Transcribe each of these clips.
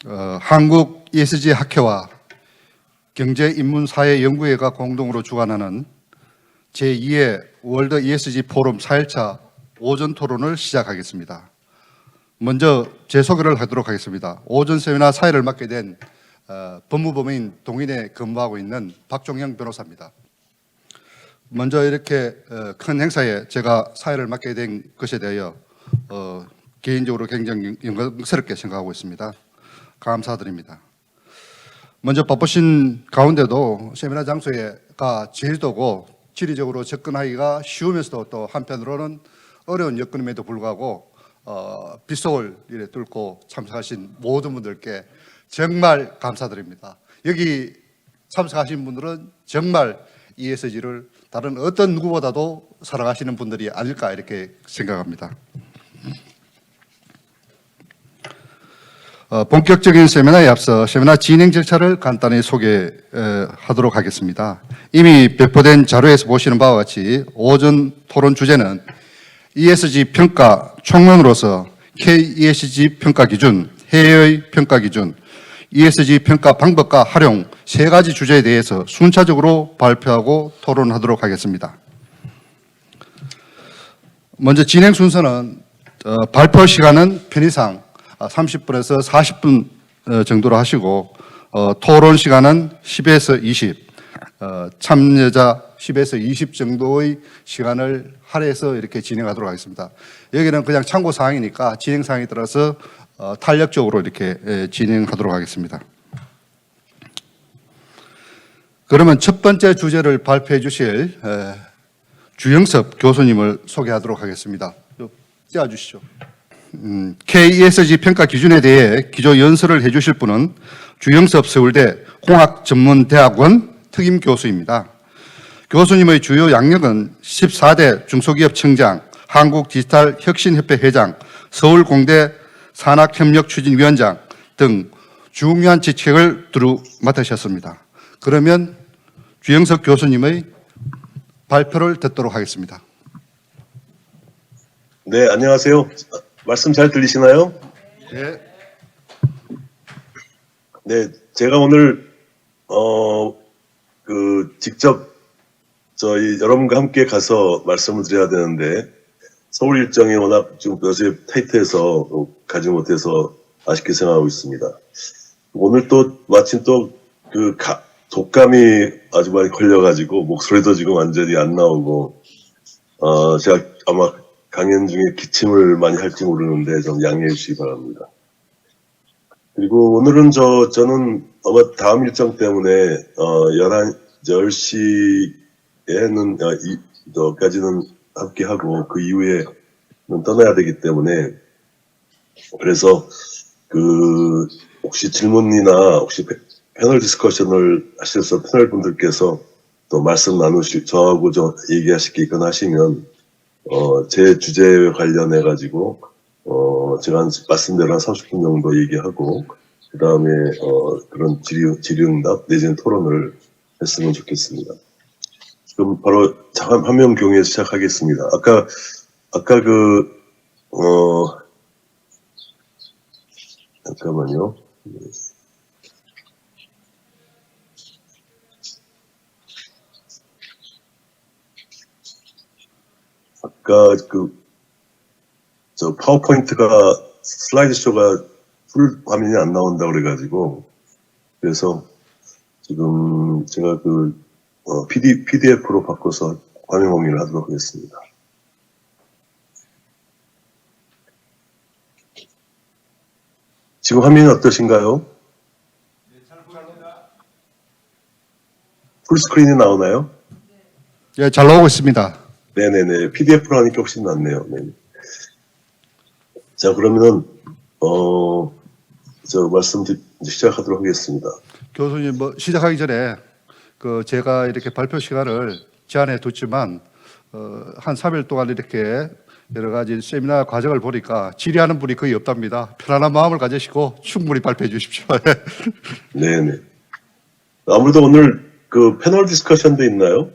한국 ESG 학회와 경제인문사회연구회가 공동으로 주관하는 제2회 월드 ESG 포럼 4일차 오전 토론을 시작하겠습니다. 먼저 제 소개를 하도록 하겠습니다. 오전 세미나 사회를 맡게 된 법무법인 동인에 근무하고 있는 박종영 변호사입니다. 먼저 이렇게 큰 행사에 제가 사회를 맡게 된 것에 대하여 개인적으로 굉장히 영광스럽게 생각하고 있습니다. 감사드립니다. 먼저 바쁘신 가운데도 세미나 장소가 제주도고 지리적으로 접근하기가 쉬우면서도 또 한편으로는 어려운 여건임에도 불구하고 빗속을 이래 뚫고 참석하신 모든 분들께 정말 감사드립니다. 여기 참석하신 분들은 정말 ESG를 다른 어떤 누구보다도 사랑하시는 분들이 아닐까 이렇게 생각합니다. 본격적인 세미나에 앞서 세미나 진행 절차를 간단히 소개하도록 하겠습니다. 이미 배포된 자료에서 보시는 바와 같이 오전 토론 주제는 ESG 평가 총론으로서 KESG 평가 기준, 해외의 평가 기준, ESG 평가 방법과 활용 세 가지 주제에 대해서 순차적으로 발표하고 토론하도록 하겠습니다. 먼저 진행 순서는 발표 시간은 편의상 30분에서 40분 정도로 하시고 토론 시간은 10에서 20, 참여자 10에서 20 정도의 시간을 할애해서 이렇게 진행하도록 하겠습니다. 여기는 그냥 참고 사항이니까 진행 사항에 따라서 탄력적으로 이렇게 진행하도록 하겠습니다. 그러면 첫 번째 주제를 발표해 주실 주영섭 교수님을 소개하도록 하겠습니다. 띄워주시죠. KESG 평가 기준에 대해 기조 연설을 해 주실 분은 주영섭 서울대 공학전문대학원 특임 교수입니다. 교수님의 주요 양력은 14대 중소기업청장, 한국디지털혁신협회 회장, 서울공대 산학협력추진위원장 등 중요한 직책을 두루 맡으셨습니다. 그러면 주영석 교수님의 발표를 듣도록 하겠습니다. 네, 안녕하세요. 말씀 잘 들리시나요? 네. 네, 제가 오늘 직접 저희 여러분과 함께 가서 말씀을 드려야 되는데 서울 일정이 워낙 좀 요새 타이트해서 가지 못해서 아쉽게 생각하고 있습니다. 오늘 또 마침 또 독감이 아주 많이 걸려가지고 목소리도 지금 완전히 안 나오고 제가 아마 강연 중에 기침을 많이 할지 모르는데 좀 양해해 주시기 바랍니다. 그리고 오늘은 저는 아마 다음 일정 때문에 10시에는 까지는 함께 하고 그 이후에는 떠나야 되기 때문에 그래서 혹시 질문이나 혹시 패널 디스커션을 하셔서 패널 분들께서 또 말씀 저하고 좀 얘기하실 게 있거나 하시면 제 주제에 관련해 가지고 제가 말씀대로 한 30분 정도 얘기하고 그 다음에 그런 질의응답 내지는 토론을 했으면 좋겠습니다. 그럼 바로 화면 공유 시작하겠습니다. 아까 잠깐만요. 아까 파워포인트가 슬라이드 쇼가 풀 화면이 안 나온다고 그래가지고 그래서 지금 제가 PDF로 바꿔서 화면 공유를 하도록 하겠습니다. 지금 화면이 어떠신가요? 풀스크린이 나오나요? 예, 잘 나오고 있습니다. 네네네. PDF로 하니까 훨씬 낫네요. 네. 자, 그러면은, 말씀 시작하도록 하겠습니다. 교수님, 시작하기 전에 제가 이렇게 발표 시간을 제한해 뒀지만 한 3일 동안 이렇게 여러 가지 세미나 과정을 보니까 질의하는 분이 거의 없답니다. 편안한 마음을 가지시고 충분히 발표해 주십시오. 네네. 아무래도 오늘 패널 디스커션도 있나요?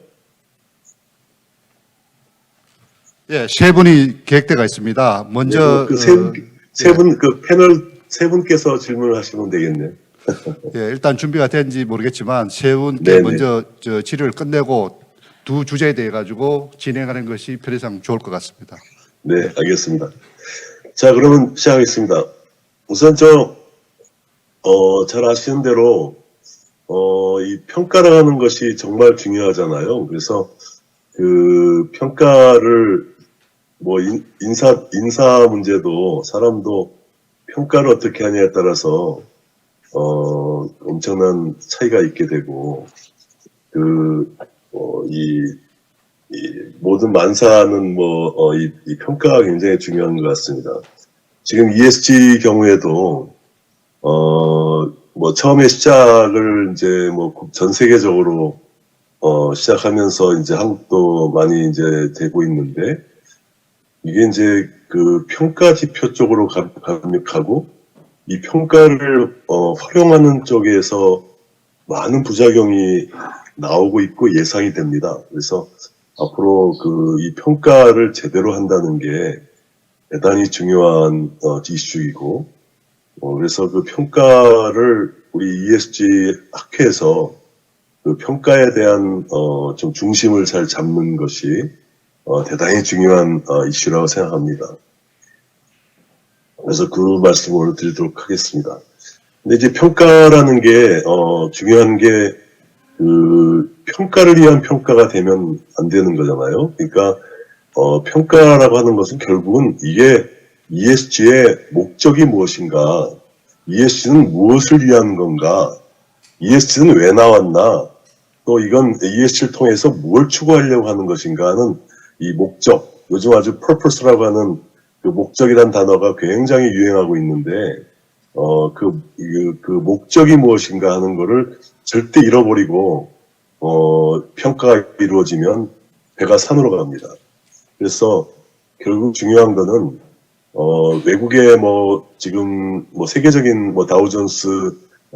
예, 세 분이 계획되어 있습니다. 먼저 세 분 패널 세 분께서 질문을 하시면 되겠네요. 예, 일단 준비가 된지 모르겠지만 세 분께 네네. 먼저 질의를 끝내고 두 주제에 대해 가지고 진행하는 것이 편의상 좋을 것 같습니다. 네, 알겠습니다. 자, 그러면 시작하겠습니다. 우선 잘 아시는 대로, 이 평가를 하는 것이 정말 중요하잖아요. 그래서 그 평가를 뭐 인사 문제도 사람도 평가를 어떻게 하냐에 따라서 엄청난 차이가 있게 되고 이 모든 만사는 이 평가가 굉장히 중요한 것 같습니다. 지금 ESG 경우에도 처음에 시작을 이제 전 세계적으로 시작하면서 이제 한국도 많이 이제 되고 있는데 이게 이제 그 평가 지표 쪽으로 가고 이 평가를 활용하는 쪽에서 많은 부작용이 나오고 있고 예상이 됩니다. 그래서 앞으로 이 평가를 제대로 한다는 게 대단히 중요한 이슈이고 그래서 그 평가를 우리 ESG 학회에서 그 평가에 대한 좀 중심을 잘 잡는 것이 대단히 중요한 이슈라고 생각합니다. 그래서 그 말씀을 드리도록 하겠습니다. 근데 이제 평가라는 게 중요한 게 그 평가를 위한 평가가 되면 안 되는 거잖아요. 그러니까 평가라고 하는 것은 결국은 이게 ESG의 목적이 무엇인가, ESG는 무엇을 위한 건가, ESG는 왜 나왔나, 또 이건 ESG를 통해서 뭘 추구하려고 하는 것인가 하는 이 목적, 요즘 아주 purpose라고 하는 그 목적이란 단어가 굉장히 유행하고 있는데, 그 목적이 무엇인가 하는 거를 절대 잃어버리고, 평가가 이루어지면 배가 산으로 갑니다. 그래서 결국 중요한 거는, 외국의 지금 세계적인 다우존스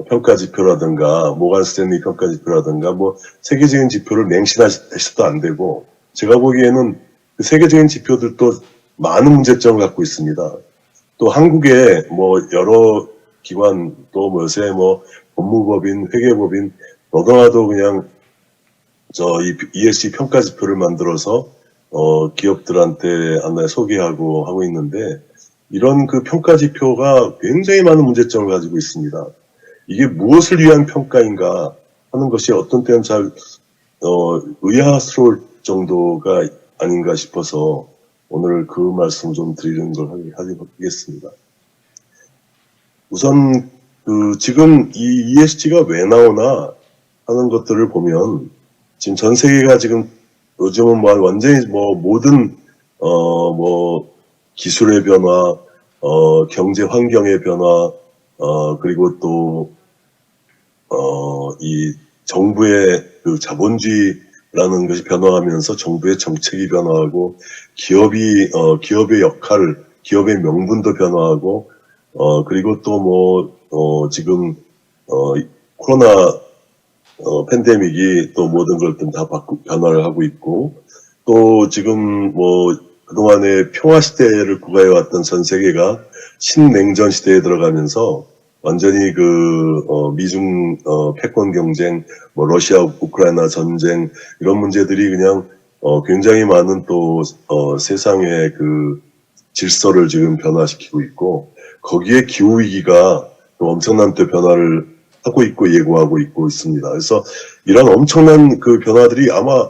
평가 지표라든가, 모간 스탠리 평가 지표라든가, 세계적인 지표를 맹신하셔도 안 되고, 제가 보기에는 그 세계적인 지표들도 많은 문제점을 갖고 있습니다. 또 한국의 여러 기관 또 요새 법무법인, 회계법인 너도나도 그냥 이 ESG 평가 지표를 만들어서 기업들한테 하나 소개하고 하고 있는데 이런 그 평가 지표가 굉장히 많은 문제점을 가지고 있습니다. 이게 무엇을 위한 평가인가 하는 것이 어떤 때는 잘 의아스러울 정도가 아닌가 싶어서 오늘 그 말씀 좀 드리는 걸 하겠습니다. 우선 지금 이 ESG가 왜 나오나 하는 것들을 보면 지금 전 세계가 지금 요즘은 완전히 모든 기술의 변화, 경제 환경의 변화, 그리고 또 이 정부의 그 자본주의라는 것이 변화하면서 정부의 정책이 변화하고 기업의 역할, 기업의 명분도 변화하고 그리고 또 지금 코로나 팬데믹이 또 모든 걸 다 변화를 하고 있고 또 지금 그동안의 평화 시대를 구가해왔던 전 세계가 신냉전 시대에 들어가면서 완전히 미중 패권 경쟁, 러시아 우크라이나 전쟁 이런 문제들이 그냥 굉장히 많은 또 세상의 그 질서를 지금 변화시키고 있고 거기에 기후 위기가 또 엄청난 또 변화를 하고 있고 예고하고 있고 있습니다. 그래서 이런 엄청난 그 변화들이 아마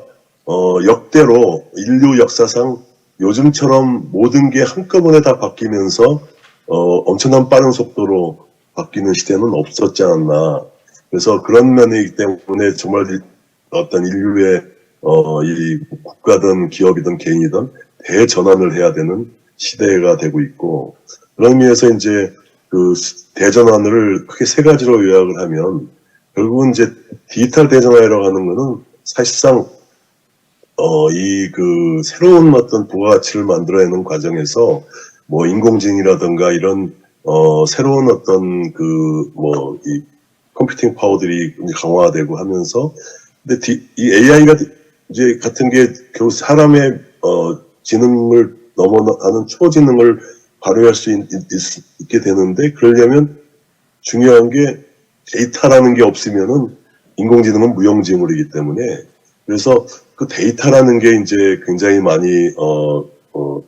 역대로 인류 역사상 요즘처럼 모든 게 한꺼번에 다 바뀌면서 엄청난 빠른 속도로 바뀌는 시대는 없었지 않았나. 그래서 그런 면이기 때문에 정말 어떤 인류의 이 국가든 기업이든 개인이든 대전환을 해야 되는 시대가 되고 있고 그런 의미에서 이제 그 대전환을 크게 세 가지로 요약을 하면 결국은 이제 디지털 대전환이라고 하는 거는 사실상 이 그 새로운 어떤 부가가치를 만들어내는 과정에서 인공지능이라든가 이런 새로운 어떤 이 컴퓨팅 파워들이 강화되고 하면서 근데 이 AI가 이제 같은 게 결국 사람의 지능을 넘어가는 초지능을 발휘할 수 있게 되는데, 그러려면 중요한 게 데이터라는 게 없으면은 인공지능은 무용지물이기 때문에, 그래서 그 데이터라는 게 이제 굉장히 많이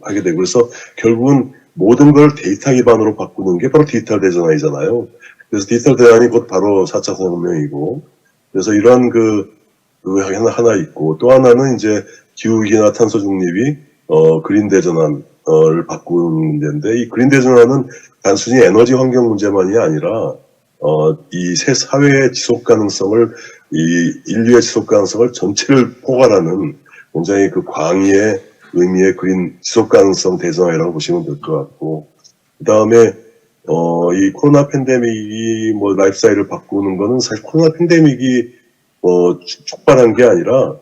하게 되고, 그래서 결국은 모든 걸 데이터 기반으로 바꾸는 게 바로 디지털 대전환이잖아요. 그래서 디지털 대전환이 곧 바로 4차 산업혁명이고, 그래서 이러한 그 하나 있고, 또 하나는 이제 기후위기나 탄소 중립이 그린 대전환을 바꾸는 문제인데, 이 그린 대전환은 단순히 에너지 환경 문제만이 아니라 이 새 사회의 지속 가능성을, 이 인류의 지속 가능성을 전체를 포괄하는 굉장히 그 광의의 의미의 그린 지속 가능성 대전환이라고 보시면 될 것 같고, 그 다음에 이 코로나 팬데믹이 뭐 라이프스타일을 바꾸는 거는 사실 코로나 팬데믹이 촉발한 게 아니라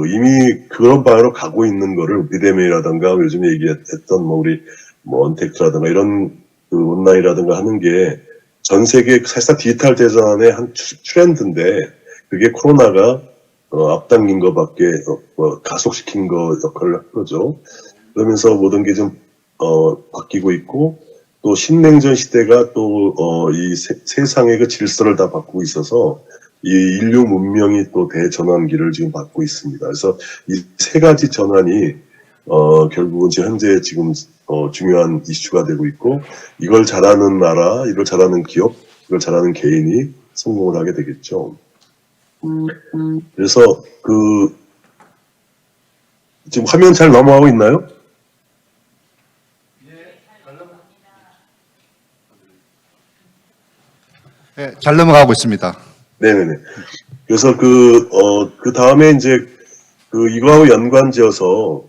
이미 그런 방향으로 가고 있는 거를 비대면이라든가 요즘 얘기했던 뭐 우리 뭐 언택트라든가 이런 그 온라인이라든가 하는 게 전 세계 사실상 디지털 대전환의 한 트렌드인데, 그게 코로나가 앞당긴 것밖에 가속시킨 거 역할을 한 거죠. 그러면서 모든 게 좀 바뀌고 있고, 또 신냉전 시대가 또 이 세상의 그 질서를 다 바꾸고 있어서 이 인류 문명이 또 대전환기를 지금 받고 있습니다. 그래서 이 세 가지 전환이 결국은 현재 지금 중요한 이슈가 되고 있고, 이걸 잘하는 나라, 이걸 잘하는 기업, 이걸 잘하는 개인이 성공을 하게 되겠죠. 그래서 지금 화면 잘 넘어가고 있나요? 네, 잘 넘어가고 있습니다. 네네네. 그래서 그 다음에 이제 이거하고 연관지어서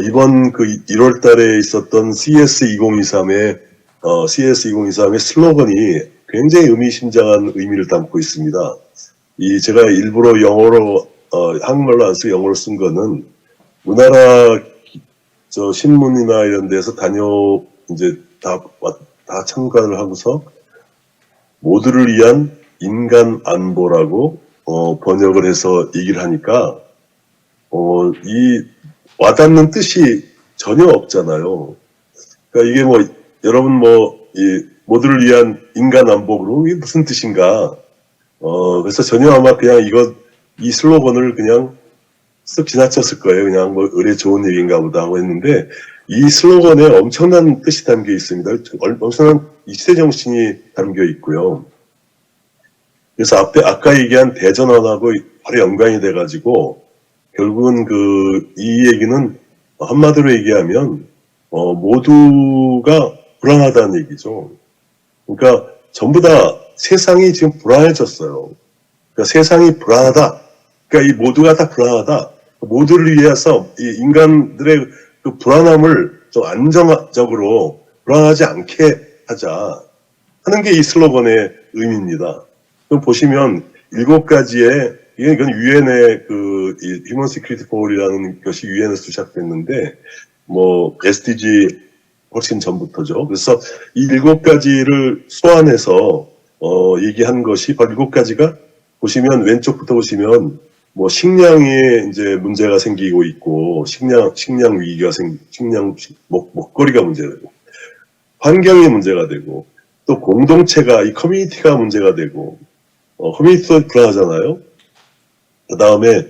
이번 1월 달에 있었던 CS2023의 슬로건이 굉장히 의미심장한 의미를 담고 있습니다. 제가 일부러 영어로, 한국말로 안 쓰고 영어로 쓴 거는, 우리나라 신문이나 이런 데서 이제 다 참관을 하고서 모두를 위한 인간 안보라고 번역을 해서 얘기를 하니까 이 와닿는 뜻이 전혀 없잖아요. 그러니까 이게 뭐 여러분 이 모두를 위한 인간 안보로 이게 무슨 뜻인가? 그래서 전혀 아마 그냥 이 슬로건을 그냥 쓱 지나쳤을 거예요. 그냥 뭐 의뢰 좋은 얘기인가 보다 하고 했는데, 이 슬로건에 엄청난 뜻이 담겨 있습니다. 엄청난 이 시대 정신이 담겨 있고요. 그래서 아까 얘기한 대전환하고 바로 연관이 돼가지고, 결국은 이 얘기는 한마디로 얘기하면, 모두가 불안하다는 얘기죠. 그러니까 전부 다 세상이 지금 불안해졌어요. 그러니까 세상이 불안하다. 그러니까 이 모두가 다 불안하다. 모두를 위해서 이 인간들의 그 불안함을 좀 안정적으로 불안하지 않게 하자 하는 게 이 슬로건의 의미입니다. 그럼 보시면 7가지의, 이건 유엔의 이 Human Security For이라는 것이 유엔에서 시작됐는데, 뭐 SDG 훨씬 전부터죠. 그래서 이 7가지를 소환해서 얘기한 것이 바로 7가지가, 보시면 왼쪽부터 보시면 뭐 식량에 이제 문제가 생기고 있고, 식량 위기가 먹거리가 문제가 되고, 환경이 문제가 되고, 또 공동체가, 이 커뮤니티가 문제가 되고, 커뮤니티도 불안하잖아요. 그 다음에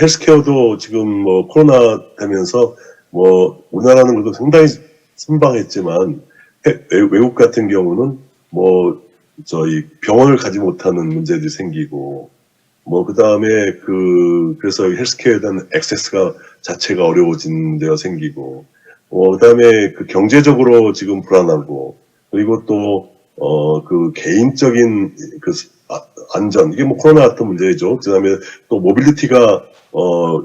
헬스케어도 지금 뭐 코로나 되면서 뭐 우리나라는 그래도 상당히 선방했지만, 외국 같은 경우는 뭐 저희 병원을 가지 못하는 문제들이 생기고, 뭐 그 다음에 그래서 헬스케어에 대한 액세스가 자체가 어려워진 데가 생기고, 그 다음에 경제적으로 지금 불안하고, 그리고 또 개인적인 안전, 이게 뭐 코로나 같은 문제죠. 그 다음에 또 모빌리티가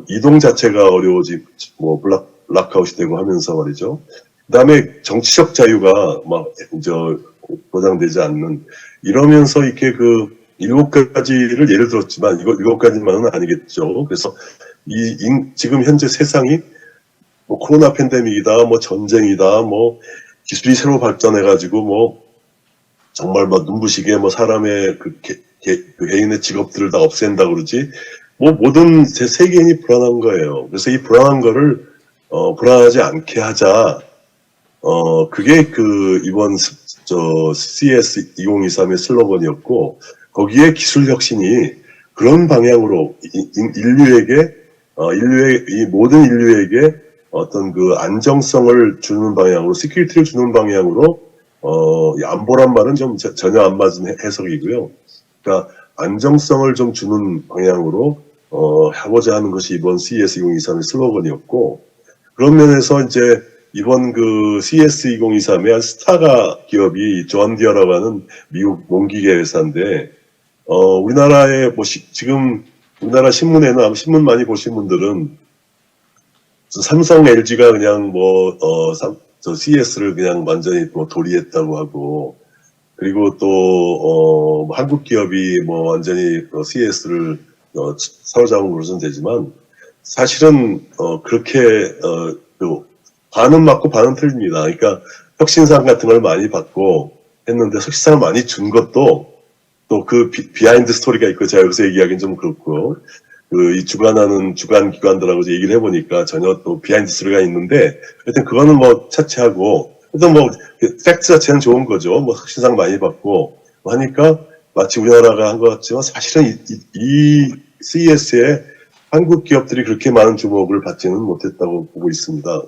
이동 자체가 어려워지고, 뭐 블락아웃이 되고 하면서 말이죠. 그 다음에 정치적 자유가 보장되지 않는, 이러면서 이렇게 7가지를 예를 들었지만, 이거 7가지만은 아니겠죠. 그래서 지금 현재 세상이 뭐 코로나 팬데믹이다, 뭐 전쟁이다, 뭐 기술이 새로 발전해가지고 뭐 정말 막 눈부시게 뭐 사람의 개인의 직업들을 다 없앤다 그러지, 뭐 모든 세계인이 불안한 거예요. 그래서 이 불안한 거를 불안하지 않게 하자. 그게 그 이번 CS 2023의 슬로건이었고, 거기에 기술 혁신이 그런 방향으로 인류에게, 이 모든 인류에게 어떤 그 안정성을 주는 방향으로, 시큐리티를 주는 방향으로, 안보란 말은 좀 전혀 안 맞은 해석이고요. 그러니까 안정성을 좀 주는 방향으로, 하고자 하는 것이 이번 CS 2023의 슬로건이었고, 그런 면에서 이제 이번 그 CS 2023의 스타가 기업이 존 디어라고 하는 미국 농기계 회사인데, 우리나라에 뭐 지금 우리나라 신문에는 아마 신문 많이 보신 분들은 삼성, LG가 그냥 CS를 그냥 완전히 뭐 도리했다고 하고, 그리고 또 한국 기업이 뭐 완전히 CS를 사로잡은 것은 되지만, 사실은 그렇게 그 반은 맞고 반은 틀립니다. 그러니까 혁신상 같은 걸 많이 받고 했는데 혁신상을 많이 준 것도 또 그 비하인드 스토리가 있고, 제가 여기서 얘기하기는 좀 그렇고, 그 이 주관하는 주관 기관들하고 이제 얘기를 해보니까 전혀 또 비하인드 스토리가 있는데, 하여튼 그거는 뭐 차치하고, 하여튼 뭐 팩트 자체는 좋은 거죠. 뭐 혁신상 많이 받고 하니까 마치 우리나라가 한 것 같지만, 사실은 이 CES에 한국 기업들이 그렇게 많은 주목을 받지는 못했다고 보고 있습니다.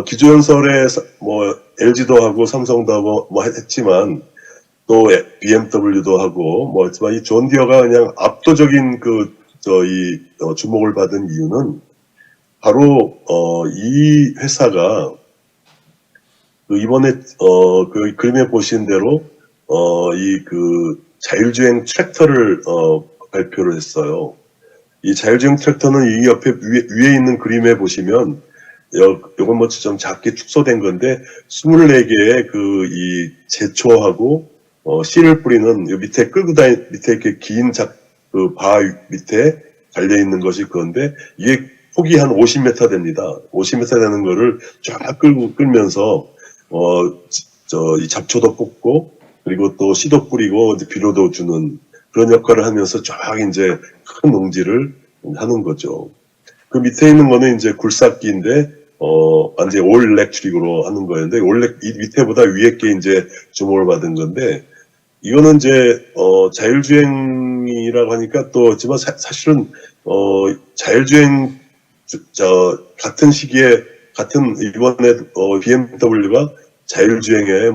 기조연설에 뭐 LG도 하고 삼성도 하고 뭐 했지만, 또 BMW도 하고 뭐 했지만, 이 존 디어가 그냥 압도적인 주목을 받은 이유는 바로 이 회사가 이번에 그 그림에 보신 대로 이 그 자율주행 트랙터를 발표를 했어요. 이 자율주행 트랙터는 이 옆에 위에 있는 그림에 보시면, 요건 뭐 좀 작게 축소된 건데, 24개의 이 제초하고 씨를 뿌리는 요 밑에 밑에 이렇게 긴 바 밑에 달려 있는 것이 그건데, 이게 폭이 한 50m 됩니다. 50m 되는 거를 쫙 끌면서 이 잡초도 뽑고, 그리고 또 씨도 뿌리고 이제 비료도 주는 그런 역할을 하면서 쫙 이제 큰 농지를 하는 거죠. 그 밑에 있는 거는 이제 굴삭기인데, 완전히 올 일렉트릭으로 하는 거였는데, 이 밑에보다 위에 게 이제 주목을 받은 건데, 이거는 이제, 자율주행이라고 하니까 또, 하지만 사실은, 자율주행, 같은 시기에, 이번에, BMW가 자율주행에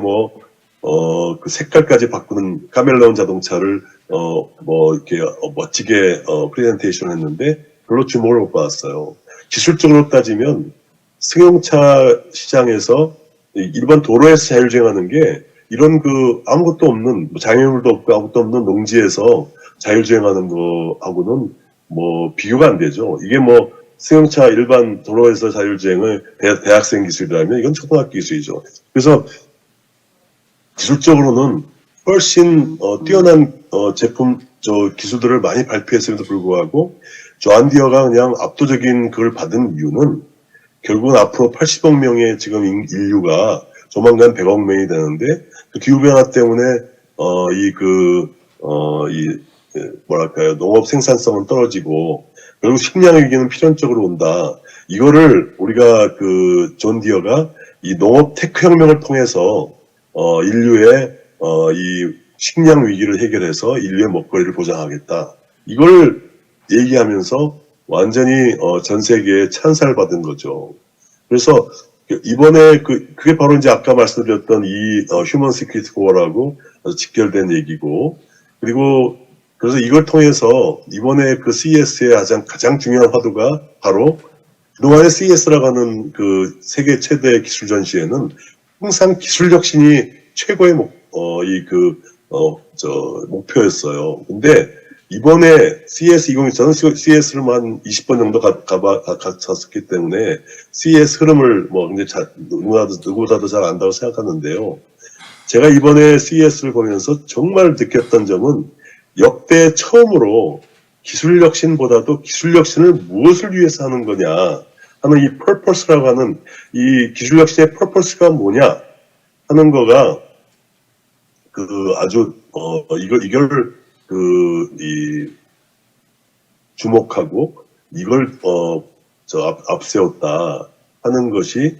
그 색깔까지 바꾸는 카멜레온 자동차를, 이렇게, 멋지게, 프레젠테이션 했는데, 별로 주목을 못 받았어요. 기술적으로 따지면, 승용차 시장에서 일반 도로에서 자율주행하는 게, 이런 아무것도 없는, 장애물도 없고 아무것도 없는 농지에서 자율주행하는 거하고는 비교가 안 되죠. 이게 승용차 일반 도로에서 자율주행을 대학생 기술이라면 이건 초등학교 기술이죠. 그래서 기술적으로는 훨씬 뛰어난 제품 기술들을 많이 발표했음에도 불구하고, 존 디어가 그냥 압도적인 그걸 받은 이유는, 결국은 앞으로 80억 명의 지금 인류가 조만간 100억 명이 되는데, 그 기후변화 때문에, 농업 생산성은 떨어지고, 결국 식량 위기는 필연적으로 온다. 이거를 우리가 존 디어가 이 농업 테크 혁명을 통해서, 인류의, 이 식량 위기를 해결해서 인류의 먹거리를 보장하겠다. 이걸 얘기하면서 완전히, 전 세계에 찬사를 받은 거죠. 그래서, 이번에 그게 바로 이제 아까 말씀드렸던 이 휴먼 시큐리티 코어라고 직결된 얘기고, 그리고 그래서 이걸 통해서 이번에 CES의 가장 중요한 화두가 바로, 그동안의 CES라고 하는 세계 최대 기술 전시회는 항상 기술 혁신이 최고의 목표였어요. 근데 이번에 CS 2023, 저는 CS를 한 20번 정도 갔었기 때문에 CS 흐름을 이제 누구보다도 잘 안다고 생각하는데요. 제가 이번에 CS를 보면서 정말 느꼈던 점은, 역대 처음으로 기술 혁신보다도 기술 혁신을 무엇을 위해서 하는 거냐 하는 이 purpose라고 하는, 이 기술 혁신의 purpose가 뭐냐 하는 거가 아주 이걸 주목하고, 이걸 앞세웠다 하는 것이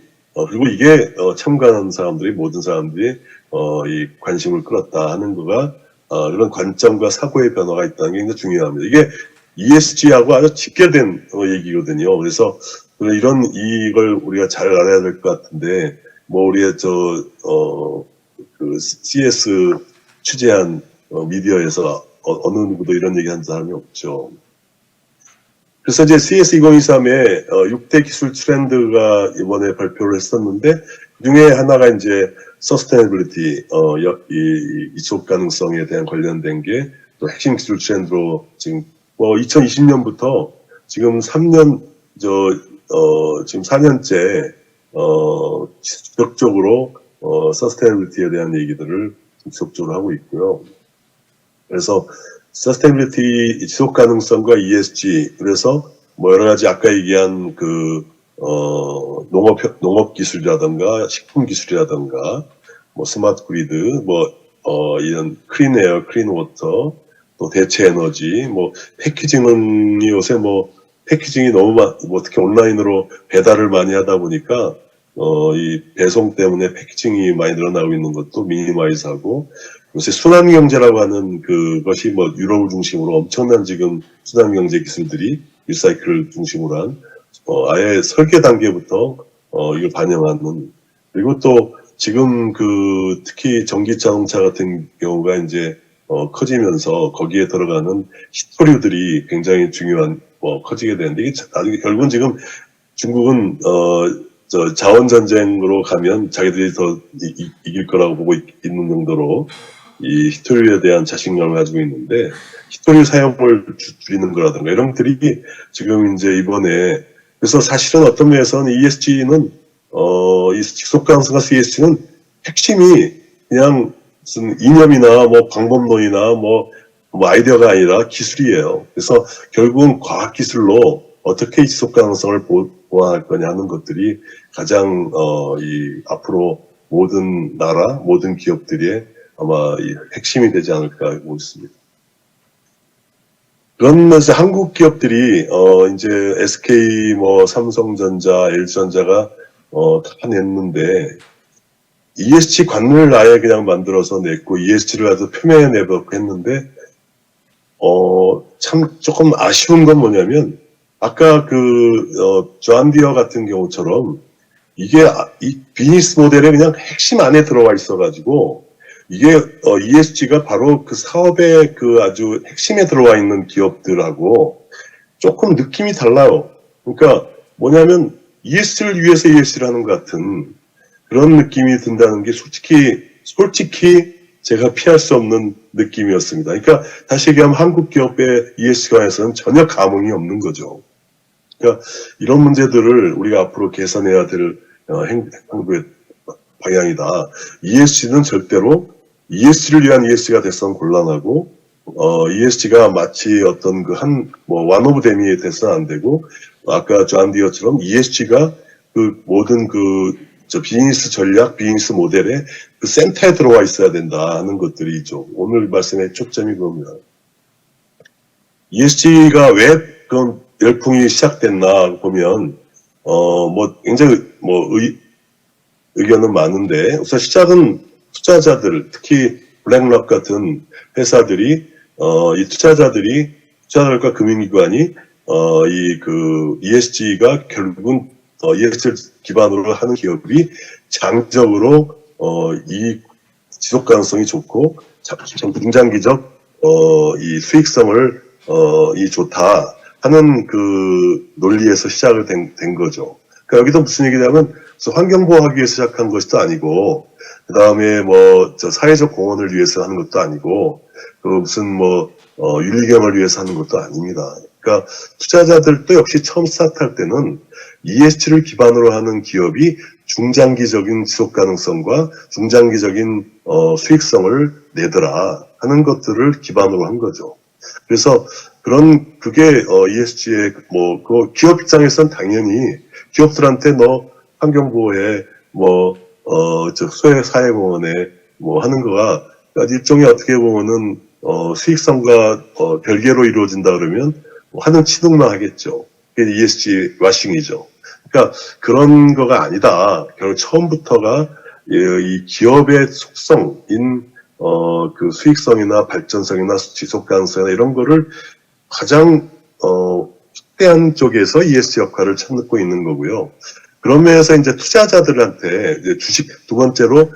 그리고 이게 참가하는 사람들이 모든 사람들이 이 관심을 끌었다 하는 거가 이런 관점과 사고의 변화가 있다는 게 굉장히 중요합니다. 이게 ESG하고 아주 직결된 얘기거든요. 그래서 이걸 우리가 잘 알아야 될 것 같은데 뭐 우리의 그 CS 취재한 미디어에서 어느 누구도 이런 얘기한 사람이 없죠. 그래서 이제 CS2023에 6대 기술 트렌드가 이번에 발표를 했었는데 그중에 하나가 이제 서스테이너빌리티, 이 지속 가능성에 대한 관련된 게 또 핵심 기술 트렌드로 지금 2020년부터 지금 3년 지금 4년째 지속적으로 서스테이너빌리티에 대한 얘기들을 지속적으로 하고 있고요. 그래서 서스테이너빌리티 지속 가능성과 ESG 그래서 뭐 여러 가지 아까 얘기한 그 농업 기술이라든가 식품 기술이라든가 뭐 스마트 그리드 이런 클린 에어, 클린 워터 또 대체 에너지 뭐 패키징은 요새 패키징이 너무 특히 온라인으로 배달을 많이 하다 보니까 이 배송 때문에 패키징이 많이 늘어나고 있는 것도 미니마이즈하고 요새 순환경제라고 하는 그것이 유럽을 중심으로 엄청난 지금 순환경제 기술들이 리사이클을 중심으로 한 아예 설계 단계부터 이걸 반영하는 그리고 또 지금 특히 전기자동차 같은 경우가 이제 커지면서 거기에 들어가는 히토류들이 굉장히 중요한 커지게 되는데 이게 나중에 결국은 지금 중국은 자원 전쟁으로 가면 자기들이 더 이길 거라고 보고 있는 정도로 이 히토류에 대한 자신감을 가지고 있는데 히토류 사용을 줄이는 거라든가 이런 것들이 지금 이제 이번에 그래서 사실은 어떤 면에서는 ESG는 이 지속 가능성과 ESG는 핵심이 그냥 무슨 이념이나 방법론이나 아이디어가 아니라 기술이에요. 그래서 결국은 과학 기술로 어떻게 지속 가능성을 보완할 거냐 하는 것들이 가장 이 앞으로 모든 나라, 모든 기업들의 아마 이 핵심이 되지 않을까 보고 있습니다. 그런 면에서 한국 기업들이 이제 SK 삼성전자, LG전자가 다 냈는데 ESG 관문을 아예 그냥 만들어서 냈고 ESG를 아주 표면에 내놓고 했는데 참 조금 아쉬운 건 뭐냐면 아까 존디어 같은 경우처럼 이게 이 비즈니스 모델의 그냥 핵심 안에 들어와 있어가지고 이게 ESG가 바로 그 사업의 아주 핵심에 들어와 있는 기업들하고 조금 느낌이 달라요. 그러니까 뭐냐면 ESG를 위해서 ESG를 하는 것 같은 그런 느낌이 든다는 게 솔직히 제가 피할 수 없는 느낌이었습니다. 그러니까 다시 얘기하면 한국 기업의 ESG 관해서는 전혀 감흥이 없는 거죠. 그러니까 이런 문제들을 우리가 앞으로 개선해야 될 행동의 방향이다. ESG는 절대로 ESG를 위한 ESG가 됐으면 곤란하고 ESG가 마치 어떤 one of them이 돼서는 안 되고 아까 존디어처럼 ESG가 모든 비즈니스 전략, 비즈니스 모델의 센터에 들어와 있어야 된다 하는 것들이죠. 오늘 말씀의 초점이 그겁니다. ESG가 왜 그런 열풍이 시작됐나 보면 굉장히 의견은 많은데 우선 시작은 투자자들 특히 블랙락 같은 회사들이 이 투자자들과 금융기관이 ESG가 결국은 ESG를 기반으로 하는 기업이 장기적으로 이 지속 가능성이 좋고 중장기적 이 수익성을 이 좋다 하는 논리에서 시작을 된 거죠. 그러니까 여기도 무슨 얘기냐면 환경보호하기 위해서 시작한 것도 아니고 그 다음에 사회적 공헌을 위해서 하는 것도 아니고 무슨 윤리경을 위해서 하는 것도 아닙니다. 그러니까 투자자들도 역시 처음 스타트할 때는 ESG를 기반으로 하는 기업이 중장기적인 지속 가능성과 중장기적인 수익성을 내더라 하는 것들을 기반으로 한 거죠. 그래서 그게 ESG의 기업 입장에서는 당연히 기업들한테 환경보호에 사회공헌에 하는 거가 일종의 어떻게 보면은 수익성과 별개로 이루어진다 그러면 하는 취득만 하겠죠. 그게 ESG 와싱이죠. 그러니까 그런 거가 아니다. 결국 처음부터가 이 기업의 속성인 그 수익성이나 발전성이나 지속 가능성이나 이런 거를 가장 확대한 쪽에서 ESG 역할을 찾고 있는 거고요. 그런 면에서 이제 투자자들한테 이제 두 번째로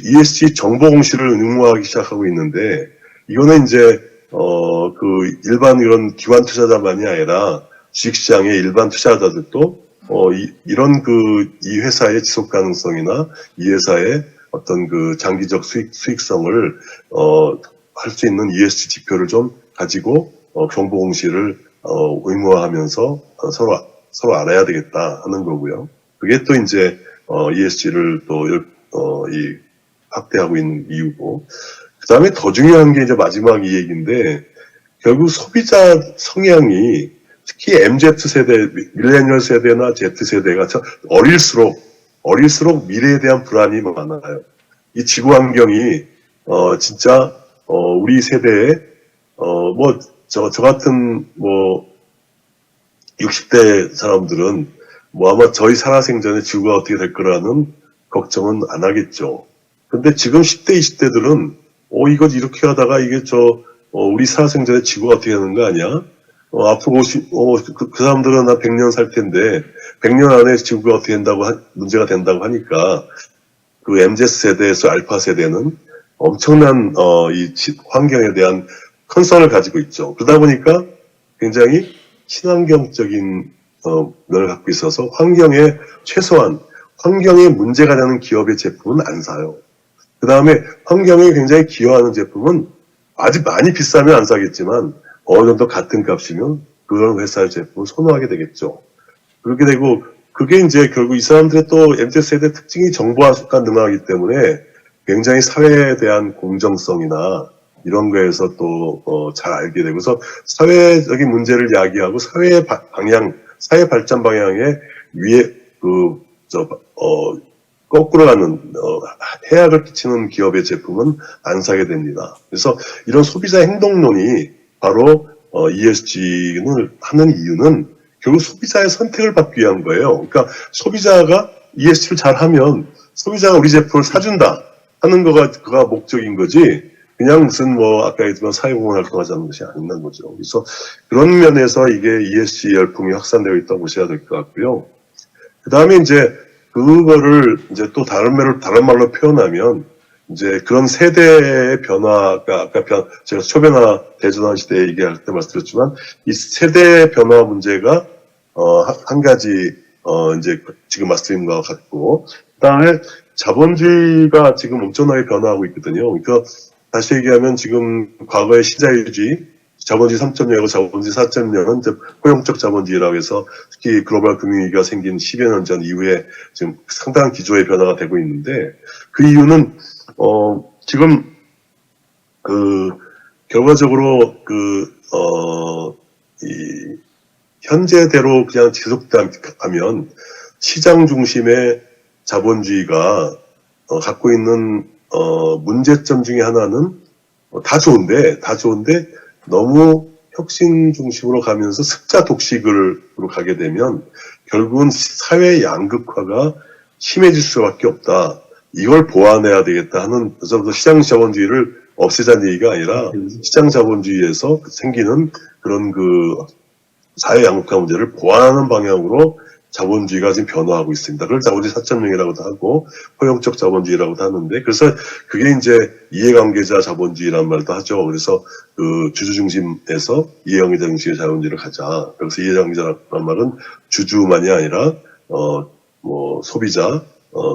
ESG 정보 공시를 의무화하기 시작하고 있는데, 이거는 이제 그 일반 이런 기관 투자자만이 아니라 주식시장의 일반 투자자들도 이런 이 회사의 지속 가능성이나 이 회사의 어떤 그 장기적 수익성을 할 수 있는 ESG 지표를 좀 가지고 정보 공시를 의무화하면서 서로 알아야 되겠다 하는 거고요. 그게 또 이제 ESG를 또 확대하고 있는 이유고, 그 다음에 더 중요한 게 이제 마지막 이 얘기인데, 결국 소비자 성향이 특히 MZ세대, 밀레니얼 세대나 Z세대가 어릴수록 미래에 대한 불안이 많아요. 이 지구 환경이 진짜 우리 세대에 저 같은 60대 사람들은 아마 저희 살아생전에 지구가 어떻게 될 거라는 걱정은 안 하겠죠. 근데 지금 10대, 20대들은 이거 이렇게 하다가 이게 우리 살아생전에 지구가 어떻게 되는 거 아니야? 앞으로 그 사람들은 한 100년 살 텐데 100년 안에 지구가 어떻게 문제가 된다고 하니까 그 MZ세대에서 알파 세대는 엄청난 이 환경에 대한 컨설을 가지고 있죠. 그러다 보니까 굉장히 친환경적인 면을 갖고 있어서 최소한 환경에 문제가 되는 기업의 제품은 안 사요. 그 다음에 환경에 굉장히 기여하는 제품은 아직 많이 비싸면 안 사겠지만 어느 정도 같은 값이면 그런 회사의 제품을 선호하게 되겠죠. 그렇게 되고, 그게 이제 결국 이 사람들의 또 MZ세대 특징이 정보화 습관 능하기 때문에 굉장히 사회에 대한 공정성이나 이런 거에서 또 잘 알게 되고, 그래서 사회적인 문제를 야기하고 사회 발전 방향에 거꾸로 가는 해악을 끼치는 기업의 제품은 안 사게 됩니다. 그래서 이런 소비자 행동론이 바로 ESG를 하는 이유는 결국 소비자의 선택을 받기 위한 거예요. 그러니까 소비자가 ESG를 잘하면 소비자가 우리 제품을 사준다 하는 그가 목적인 거지, 그냥 무슨 아까 얘기했지만 사회공헌 활동하자는 것이 아니란 거죠. 그래서 그런 면에서 이게 ESG 열풍이 확산되어 있다고 보셔야 될 것 같고요. 그 다음에 이제 그거를 이제 또 다른 말로 표현하면 이제 그런 세대의 변화가 아까 제가 초변화 대전환 시대 얘기할 때 말씀드렸지만 이 세대 변화 문제가 한 가지 이제 지금 말씀드린 것과 같고, 그다음에 자본주의가 지금 엄청나게 변화하고 있거든요. 그러니까 다시 얘기하면 지금 과거의 신자유주의 자본주의 3.0하고 자본주의 4.0은 이제 포용적 자본주의라고 해서 특히 글로벌 금융위기가 생긴 10여 년 전 이후에 지금 상당한 기조의 변화가 되고 있는데, 그 이유는 지금 결과적으로 이 현재대로 그냥 지속하면 시장 중심의 자본주의가 갖고 있는 문제점 중에 하나는 다 좋은데 너무 혁신 중심으로 가면서 습자 독식으로 가게 되면 결국은 사회 양극화가 심해질 수밖에 없다. 이걸 보완해야 되겠다 하는, 그래서 시장 자본주의를 없애자는 얘기가 아니라 시장 자본주의에서 생기는 그런 사회 양극화 문제를 보완하는 방향으로 자본주의가 지금 변화하고 있습니다. 그걸 자본주의 4.0이라고도 하고 포용적 자본주의라고도 하는데, 그래서 그게 이제 이해관계자 자본주의라는 말도 하죠. 그래서 주주 중심에서 이해관계자 중심의 자본주의를 가자. 그래서 이해관계자라는 말은 주주만이 아니라 소비자,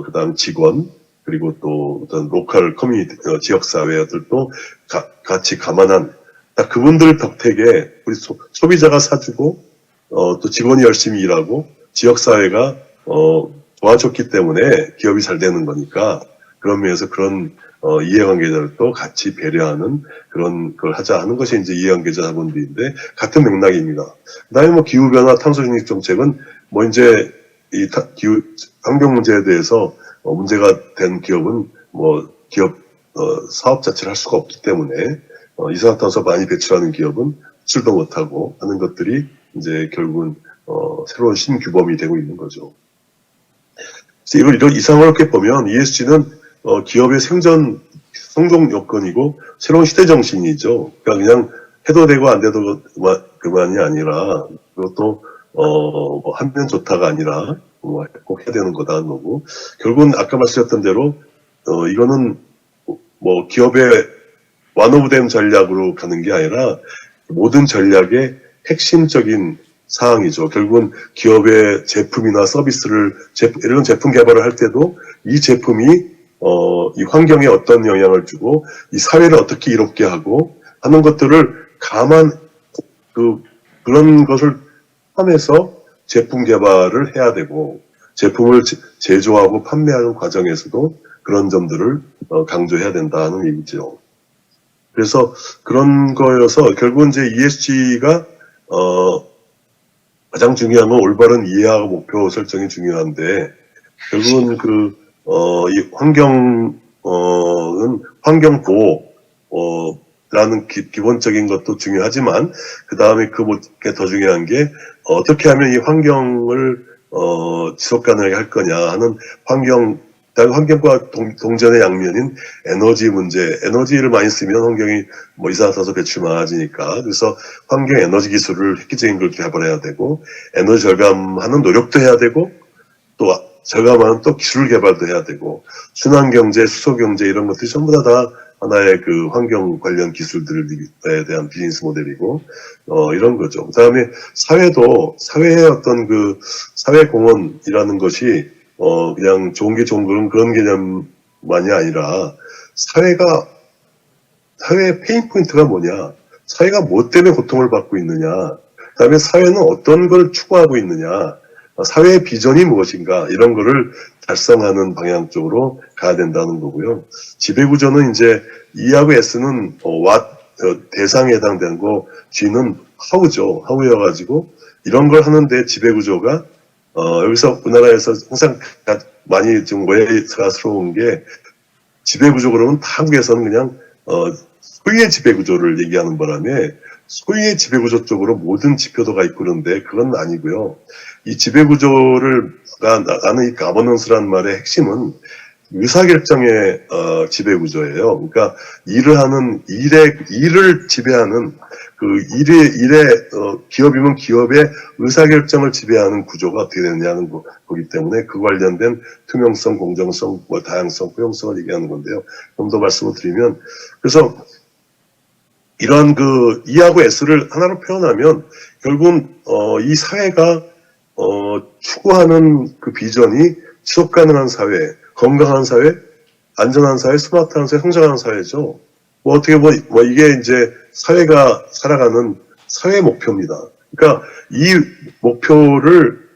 그다음 직원, 그리고 또 어떤 로컬 커뮤니티, 지역사회들도 같이 감안한, 딱 그분들 덕택에 우리 소비자가 사주고 또 직원이 열심히 일하고 지역사회가 도와줬기 때문에 기업이 잘 되는 거니까, 그런 면에서 그런 이해관계자들도 같이 배려하는 그런 걸 하자 하는 것이 이제 이해관계자 자본주의인데, 같은 맥락입니다. 그다음에 기후변화, 탄소중립 정책은 이제 이 기후 환경 문제에 대해서 문제가 된 기업은 기업 사업 자체를 할 수가 없기 때문에 이산화탄소 많이 배출하는 기업은 수출도 못하고 하는 것들이 이제 결국은 새로운 신규범이 되고 있는 거죠. 그래서 이런 이상을 이렇게 보면 ESG는 기업의 성공 여건이고 새로운 시대 정신이죠. 그러니까 그냥 해도 되고 안 돼도 그만이 아니라 그것도 뭐 하면 좋다가 아니라 꼭 해야 되는 거다는 거고 결국은 아까 말씀드렸던 대로 이거는 뭐 기업의 완오브된 전략으로 가는 게 아니라 모든 전략의 핵심적인 사항이죠. 결국은 기업의 제품이나 서비스를 이런 제품 개발을 할 때도 이 제품이 이 환경에 어떤 영향을 주고 이 사회를 어떻게 이롭게 하고 하는 것들을 그런 것을 포함해서 제품 개발을 해야 되고 제품을 제조하고 판매하는 과정에서도 그런 점들을 강조해야 된다는 얘기죠. 그래서 그런 거여서 결국은 이제 ESG가 가장 중요한 건 올바른 이해하고 목표 설정이 중요한데 결국은 이 환경은 환경 보호라는 기본적인 것도 중요하지만 그 다음에 그게 더 중요한 게 어떻게 하면 이 환경을 지속 가능하게 할 거냐 하는 환경과 동전의 양면인 에너지 문제, 에너지를 많이 쓰면 환경이 뭐 이산화탄소 배출 많아지니까 그래서 환경 에너지 기술을 획기적인 걸 개발해야 되고 에너지 절감하는 노력도 해야 되고 또 절감하는 또 기술 개발도 해야 되고 순환 경제, 수소 경제 이런 것들이 전부 다 하나의 그 환경 관련 기술들에 대한 비즈니스 모델이고 이런 거죠. 그다음에 사회의 어떤 그 사회 공헌이라는 것이 그냥 좋은 게 좋은 그런 개념만이 아니라 사회의 페인 포인트가 뭐냐, 사회가 뭐 때문에 고통을 받고 있느냐, 그다음에 사회는 어떤 걸 추구하고 있느냐, 사회의 비전이 무엇인가 이런 거를 달성하는 방향 쪽으로 가야 된다는 거고요. 지배구조는 이제 E하고 S는 대상에 해당되는 거, G는 하우여가지고 이런 걸 하는데 지배구조가 여기서 우리나라에서 항상 많이 좀 오해스러운 게 지배구조 그러면 한국에서는 그냥 소유의 지배구조를 얘기하는 바람에 소유의 지배구조 쪽으로 모든 지표도가 있고 그런데 그건 아니고요. 이 나는 이 가버넌스라는 말의 핵심은 의사결정의 지배구조예요. 그러니까 일을 지배하는 기업이면 기업의 의사결정을 지배하는 구조가 어떻게 되느냐는 거기 때문에 그 관련된 투명성, 공정성, 다양성, 포용성을 얘기하는 건데요. 좀 더 말씀을 드리면 그래서 이러한 E하고 S를 하나로 표현하면 결국은 이 사회가 추구하는 그 비전이 지속 가능한 사회, 건강한 사회, 안전한 사회, 스마트한 사회, 성장하는 사회죠. 이게 이제 사회가 살아가는 사회 목표입니다. 그러니까 이 목표를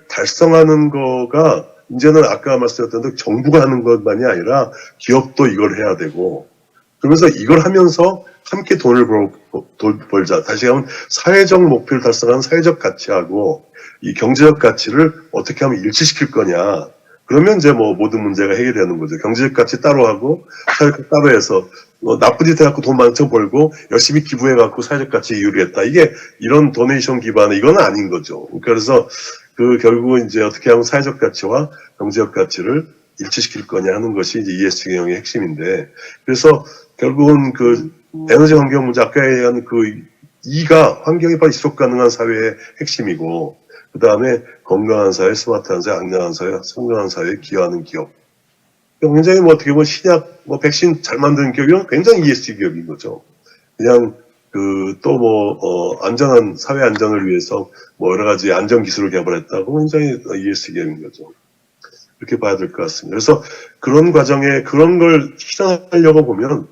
달성하는 거가 이제는 아까 말씀드렸던 대로 정부가 하는 것만이 아니라 기업도 이걸 해야 되고 그러면서 이걸 하면서 함께 돈을 벌자. 다시 하면 사회적 목표를 달성하는 사회적 가치하고 이 경제적 가치를 어떻게 하면 일치시킬 거냐. 그러면 이제 모든 문제가 해결되는 거죠. 경제적 가치 따로 하고 사회적 따로 해서 나쁜 짓 해갖고 돈 많죠 벌고 열심히 기부해갖고 사회적 가치 이루겠다. 이게 이런 도네이션 기반의 이건 아닌 거죠. 그래서 결국은 이제 어떻게 하면 사회적 가치와 경제적 가치를 일치시킬 거냐 하는 것이 이제 ESG 경영의 핵심인데 그래서 결국은 에너지 환경 문제 아까 얘기한 E가 환경이 바로 지속 가능한 사회의 핵심이고 그 다음에 건강한 사회, 스마트한 사회, 안전한 사회, 성장한 사회에 기여하는 기업. 굉장히 어떻게 보면 신약, 백신 잘 만드는 기업이면 굉장히 ESG 기업인 거죠. 그냥 안전한 사회 안전을 위해서 여러 가지 안전 기술을 개발했다고 굉장히 ESG 기업인 거죠. 그렇게 봐야 될 것 같습니다. 그래서 그런 과정에 그런 걸 실현하려고 보면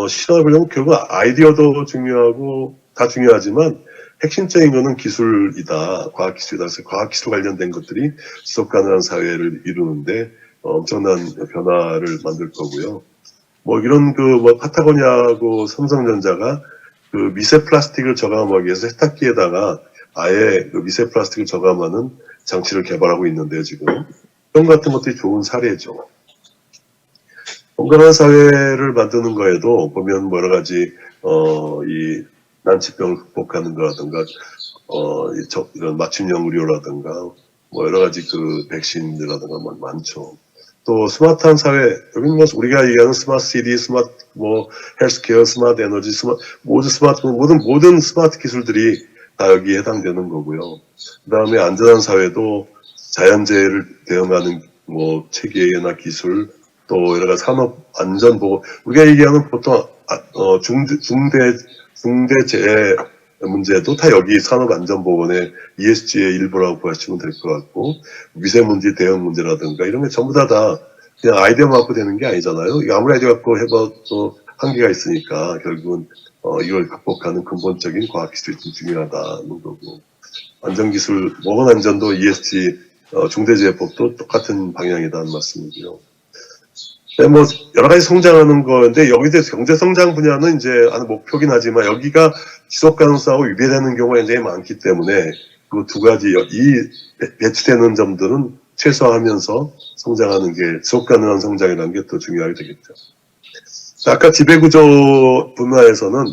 실현하려면 결국 아이디어도 중요하고 다 중요하지만 핵심적인 거는 기술이다. 과학기술이다. 그래서 과학기술 관련된 것들이 지속 가능한 사회를 이루는데 엄청난 변화를 만들 거고요. 이런 파타고니아하고 삼성전자가 미세 플라스틱을 저감하기 위해서 세탁기에다가 아예 미세 플라스틱을 저감하는 장치를 개발하고 있는데요, 지금. 이런 같은 것들이 좋은 사례죠. 건강한 사회를 만드는 거에도 보면 여러 가지 이 난치병을 극복하는 거라든가 이런 맞춤형 의료라든가, 뭐 여러 가지 그 백신이라든가 뭐 많죠. 또 스마트한 사회, 여기 뭐 우리가 얘기하는 스마트 시티, 스마트 뭐 헬스케어, 스마트 에너지, 모든 스마트 기술들이 다 여기에 해당되는 거고요. 그다음에 안전한 사회도 자연재해를 대응하는 뭐 체계나 기술, 또 여러 가지 산업 안전 보고, 우리가 얘기하는 보통 중대 재해 문제도 다 여기 산업안전보건의 ESG의 일부라고 보시면 될 것 같고, 미세먼지 대응 문제라든가 이런 게 전부 다 그냥 아이디어 갖고 되는 게 아니잖아요. 이거 아무리 아이디어 갖고 해봐도 한계가 있으니까 결국은 이걸 극복하는 근본적인 과학기술이 좀 중요하다는 거고, 안전기술, 보건안전도 ESG 중대재해법도 똑같은 방향이라는 말씀이고요. 네, 뭐 여러 가지 성장하는 건데 여기서 경제 성장 분야는 이제 하는 목표긴 하지만 여기가 지속 가능성하고 위배되는 경우가 굉장히 많기 때문에 그 두 가지 배치되는 점들은 최소화하면서 성장하는 게 지속 가능한 성장이라는 게 더 중요하게 되겠죠. 아까 지배구조 분야에서는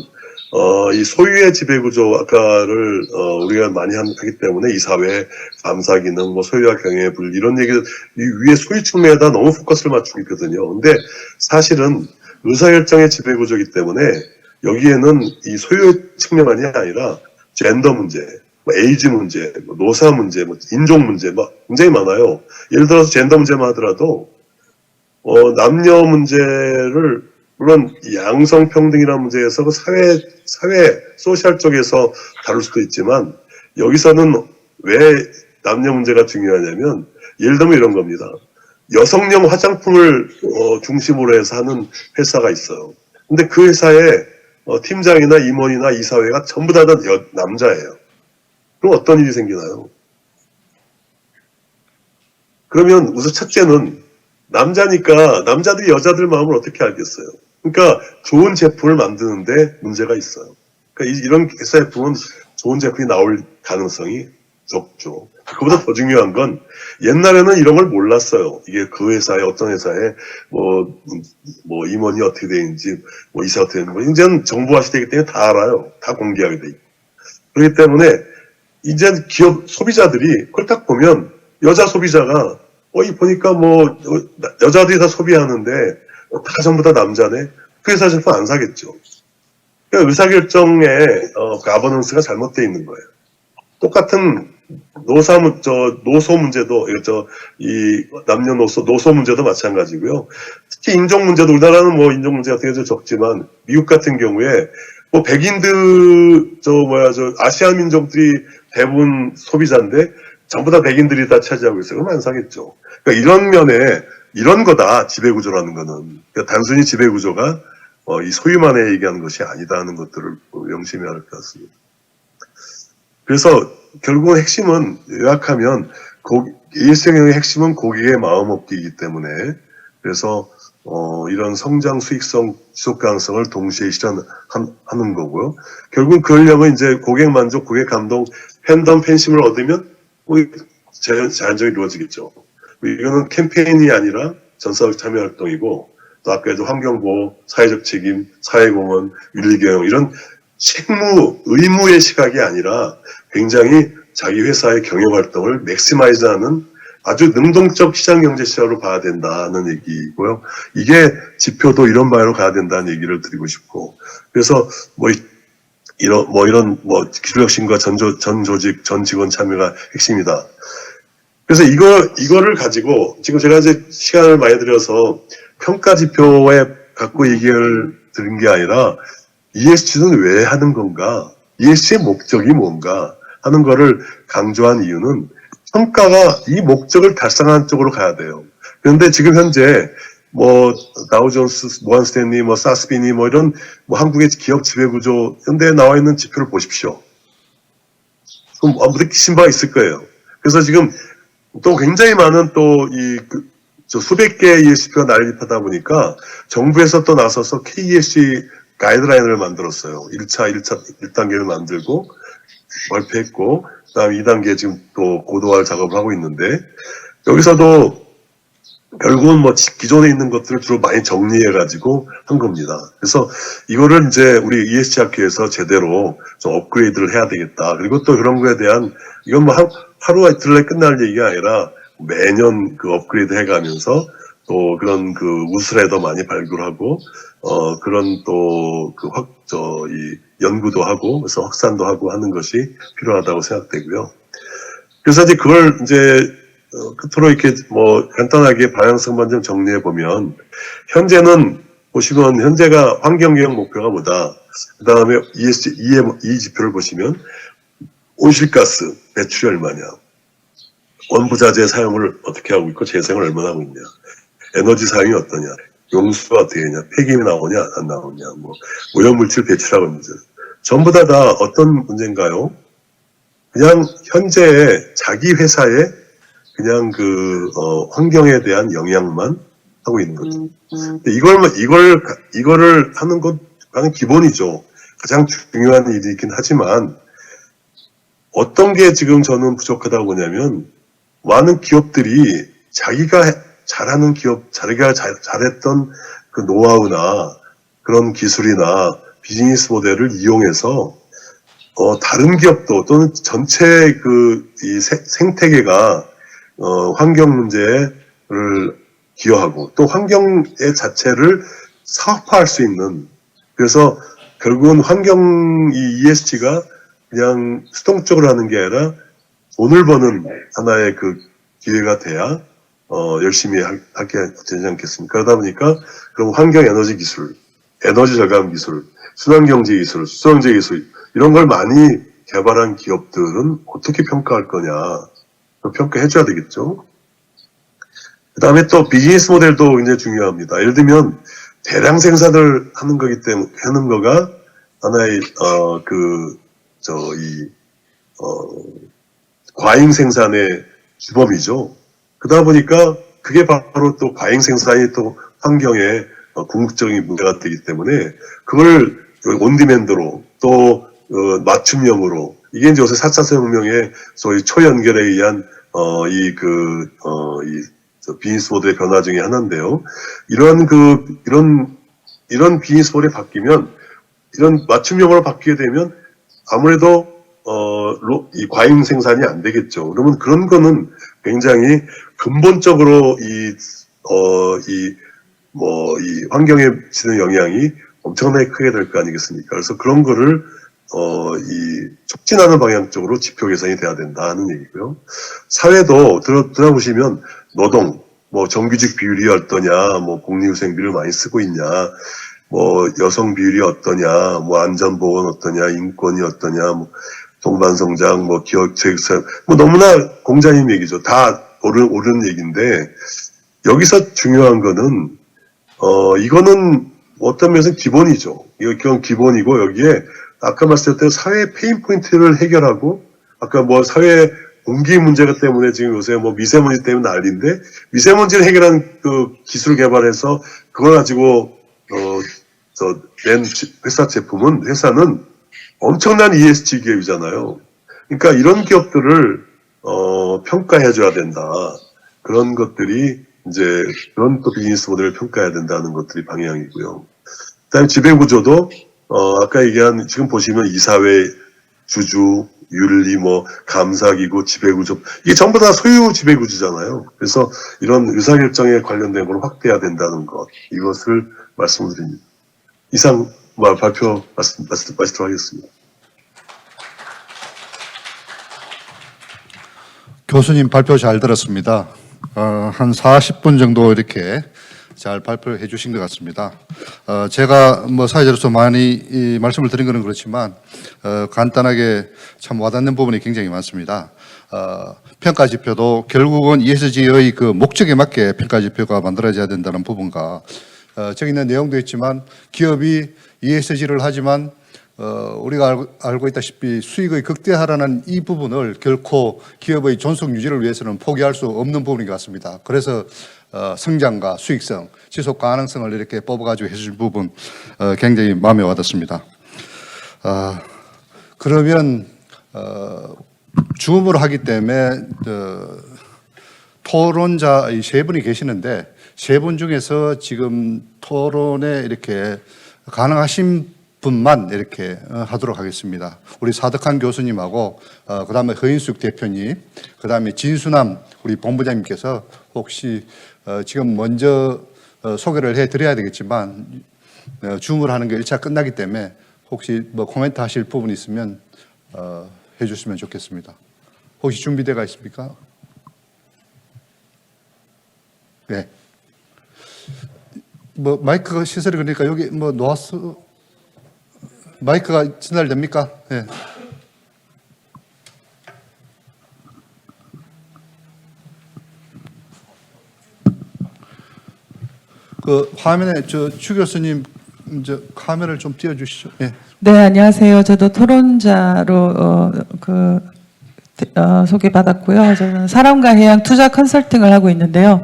이 소유의 지배구조 아까를 우리가 많이 하기 때문에 이 사회 감사 기능, 뭐 소유와 경영의 분리 이런 얘기를 이 위에 소유 측면에다 너무 포커스를 맞추고 있거든요. 근데 사실은 의사결정의 지배구조이기 때문에 여기에는 이 소유 측면만이 아니라 젠더 문제, 뭐 에이지 문제, 뭐 노사 문제, 뭐 인종 문제, 뭐 굉장히 많아요. 예를 들어서 젠더 문제만 하더라도 남녀 문제를 물론 양성평등이라는 문제에서 그 사회 소셜 쪽에서 다룰 수도 있지만 여기서는 왜 남녀 문제가 중요하냐면 예를 들면 이런 겁니다. 여성용 화장품을 중심으로 해서 하는 회사가 있어요. 근데 그 회사에 팀장이나 임원이나 이사회가 전부 다 남자예요. 그럼 어떤 일이 생기나요? 그러면 우선 첫째는 남자니까 남자들이 여자들 마음을 어떻게 알겠어요? 그러니까 좋은 제품을 만드는데 문제가 있어요. 그러니까 이런 회사 제품은 좋은 제품이 나올 가능성이 적죠. 그보다 더 중요한 건 옛날에는 이런 걸 몰랐어요. 이게 그 회사에 어떤 회사에 뭐 임원이 어떻게 되는지 뭐 이사 어떻게 되는 거 이제는 정보화 시대이기 때문에 다 알아요. 다 공개하게 돼 있고. 그렇기 때문에 이제 기업 소비자들이 그걸 딱 보면 여자 소비자가 보니까 뭐 여자들이 다 소비하는데 다 전부 다 남자네. 그 회사 제품 안 사겠죠. 그러니까 의사결정의 가버넌스가 잘못되어 있는 거예요. 똑같은 노소 문제도 이 남녀노소 노소 문제도 마찬가지고요. 특히 인종 문제도 우리나라는 뭐 인종 문제가 되게 적지만 미국 같은 경우에 뭐 백인들 아시안 민족들이 대부분 소비자인데 전부 다 백인들이 다 차지하고 있어요. 그럼 안 사겠죠. 그러니까 이런 면에 이런 거다 지배구조라는 거는. 그러니까 단순히 지배구조가 이 소유만에 얘기하는 것이 아니다는 것들을 명심해야 할 것 같습니다. 그래서 결국은 핵심은 요약하면 ES경영의 핵심은 고객의 마음 먹기이기 때문에 그래서 이런 성장 수익성 지속 가능성을 동시에 실현하는 거고요. 결국은 그러려면 이제 고객 만족, 고객 감동, 팬덤 팬심을 얻으면 자연적으로 이루어지겠죠. 이거는 캠페인이 아니라 전사적 참여 활동이고 또 아까도 환경보호, 사회적 책임, 사회공헌, 윤리경영 이런 의무의 시각이 아니라 굉장히 자기 회사의 경영활동을 맥시마이즈하는 아주 능동적 시장경제 시각으로 봐야 된다는 얘기고요. 이게 지표도 이런 방향으로 가야 된다는 얘기를 드리고 싶고 그래서 이런 기술혁신과 전 조직, 전 직원 참여가 핵심이다. 그래서 이거를 가지고 지금 제가 이제 시간을 많이 들여서 평가 지표에 갖고 얘기를 드린 게 아니라 ESG는 왜 하는 건가? ESG의 목적이 뭔가? 하는 거를 강조한 이유는 평가가 이 목적을 달성하는 쪽으로 가야 돼요. 그런데 지금 현재 다우존스, 모한스탠리, 사스비니 이런 한국의 기업 지배구조 현대에 나와 있는 지표를 보십시오. 그럼 느끼신 바가 있을 거예요. 그래서 지금 또 굉장히 많은 수백 개의 ESG가 난립하다 보니까 정부에서 또 나서서 KESG 가이드라인을 만들었어요. 1단계를 만들고 발표했고 그다음 2단계 지금 또 고도화 작업을 하고 있는데 여기서도 결국은 뭐 기존에 있는 것들을 주로 많이 정리해가지고 한 겁니다. 그래서 이거를 이제 우리 ESG 학회에서 제대로 좀 업그레이드를 해야 되겠다. 그리고 또 그런 거에 대한 이건 뭐 하루 이틀에 끝날 얘기가 아니라 매년 그 업그레이드 해가면서 또 그런 그 우스레더 많이 발굴하고 그런 또 그 이 연구도 하고 그래서 확산도 하고 하는 것이 필요하다고 생각되고요. 그래서 이제 그걸 이제 끝으로 이렇게 뭐 간단하게 방향성만 좀 정리해 보면 현재는 보시면 현재가 환경개혁 목표가 뭐다. 그 다음에 ESG, 이 지표를 보시면 온실가스 배출이 얼마냐. 원부자재 사용을 어떻게 하고 있고 재생을 얼마나 하고 있냐. 에너지 사용이 어떠냐. 용수가 어떻게 되냐. 폐기물이 나오냐 안 나오냐. 뭐 오염물질 배출하고 있는 문제. 전부 다 어떤 문제인가요? 그냥 현재 자기 회사의 그냥 그 환경에 대한 영향만 하고 있는 거죠. 근데 이거를 하는 건 가장 기본이죠. 가장 중요한 일이긴 하지만 어떤 게 지금 저는 부족하다고 보냐면 많은 기업들이 자기가 잘하는 기업, 자기가 잘했던 그 노하우나 그런 기술이나 비즈니스 모델을 이용해서 다른 기업도 또는 전체 그 이 생태계가 환경 문제를 기여하고 또 환경의 자체를 사업화할 수 있는 그래서 결국은 환경 이 ESG가 그냥 수동적으로 하는 게 아니라 돈을 버는 하나의 그 기회가 돼야 열심히 하게 되지 않겠습니까? 그러다 보니까 그럼 환경 에너지 기술, 에너지 절감 기술, 순환경제 기술, 수소경제 기술 이런 걸 많이 개발한 기업들은 어떻게 평가할 거냐? 평가해줘야 되겠죠. 그 다음에 또 비즈니스 모델도 굉장히 중요합니다. 예를 들면 대량 생산을 하는 거기 때문에 하는 거가 하나의 과잉 생산의 주범이죠. 그러다 보니까 그게 바로 또 과잉 생산이 또 환경에 궁극적인 문제가 되기 때문에 그걸 온디맨드로 또 맞춤형으로 이게 이제 요새 4차 산업혁명의 소위 초연결에 의한 비즈니스 모델의 변화 중에 하나인데요. 이런 비즈니스 모델이 바뀌면 이런 맞춤형으로 바뀌게 되면 아무래도 이 과잉 생산이 안 되겠죠. 그러면 그런 거는 굉장히 근본적으로 이 환경에 미치는 영향이 엄청나게 크게 될 거 아니겠습니까? 그래서 그런 거를 촉진하는 방향 쪽으로 지표 개선이 돼야 된다는 얘기고요. 사회도 들어보시면 노동, 뭐 정규직 비율이 어떠냐, 뭐 복리후생비를 많이 쓰고 있냐, 뭐 여성 비율이 어떠냐, 뭐 안전보건 어떠냐, 인권이 어떠냐, 뭐 동반성장, 뭐 기업 체육사, 뭐 너무나 공자님 얘기죠. 다 옳은 얘기인데 여기서 중요한 거는 이거는 어떤 면에서 기본이죠. 이건 기본이고 여기에 아까 말씀드렸던 사회 페인 포인트를 해결하고 아까 뭐 사회 공기 문제가 때문에 지금 요새 뭐 미세먼지 때문에 난리인데 미세먼지를 해결하는 그 기술 개발해서 그걸 가지고 낸 회사는 엄청난 ESG 기업이잖아요. 그러니까 이런 기업들을 평가해줘야 된다. 그런 것들이 이제 그런 또 비즈니스 모델을 평가해야 된다는 것들이 방향이고요. 그다음에 지배구조도 아까 얘기한 지금 보시면 이사회, 주주, 윤리, 뭐 감사기구, 지배구조 이게 전부 다 소유 지배구조잖아요. 그래서 이런 의사결정에 관련된 걸 확대해야 된다는 것 이것을 말씀드립니다. 이상 발표 말씀드리도록 하겠습니다. 교수님 발표 잘 들었습니다. 한 40분 정도 이렇게 잘 발표해 주신 것 같습니다. 제가 뭐 사회자로서 많이 말씀을 드린 것은 그렇지만 간단하게 참 와닿는 부분이 굉장히 많습니다. 평가 지표도 결국은 ESG의 그 목적에 맞게 평가 지표가 만들어져야 된다는 부분과 저기 있는 내용도 있지만 기업이 ESG를 하지만 우리가 알고 있다시피 수익의 극대화라는 이 부분을 결코 기업의 존속 유지를 위해서는 포기할 수 없는 부분인 것 같습니다. 그래서 성장과 수익성, 지속 가능성을 이렇게 뽑아가지고 해주신 부분 굉장히 마음에 와닿습니다. 그러면 줌으로 하기 때문에 토론자 세 분이 계시는데 세 분 중에서 지금 토론에 이렇게 가능하신 분만 이렇게 하도록 하겠습니다. 우리 사덕한 교수님하고 그다음에 허인숙 대표님, 그다음에 진수남 우리 본부장님께서 혹시 지금 먼저 소개를 해드려야 되겠지만 줌을 게 1차 끝나기 때문에 혹시 뭐 코멘트 하실 부분 있으면 해주시면 좋겠습니다. 혹시 준비되어 있습니까? 네. 뭐 마이크 시설이 그러니까 여기 뭐 놓았어 마이크가 전달됩니까? 네. 그 화면에 추 교수님 이제 카메라를 좀 띄워주시죠. 네. 네, 안녕하세요. 저도 토론자로 소개받았고요. 저는 사람과 해양 투자 컨설팅을 하고 있는데요.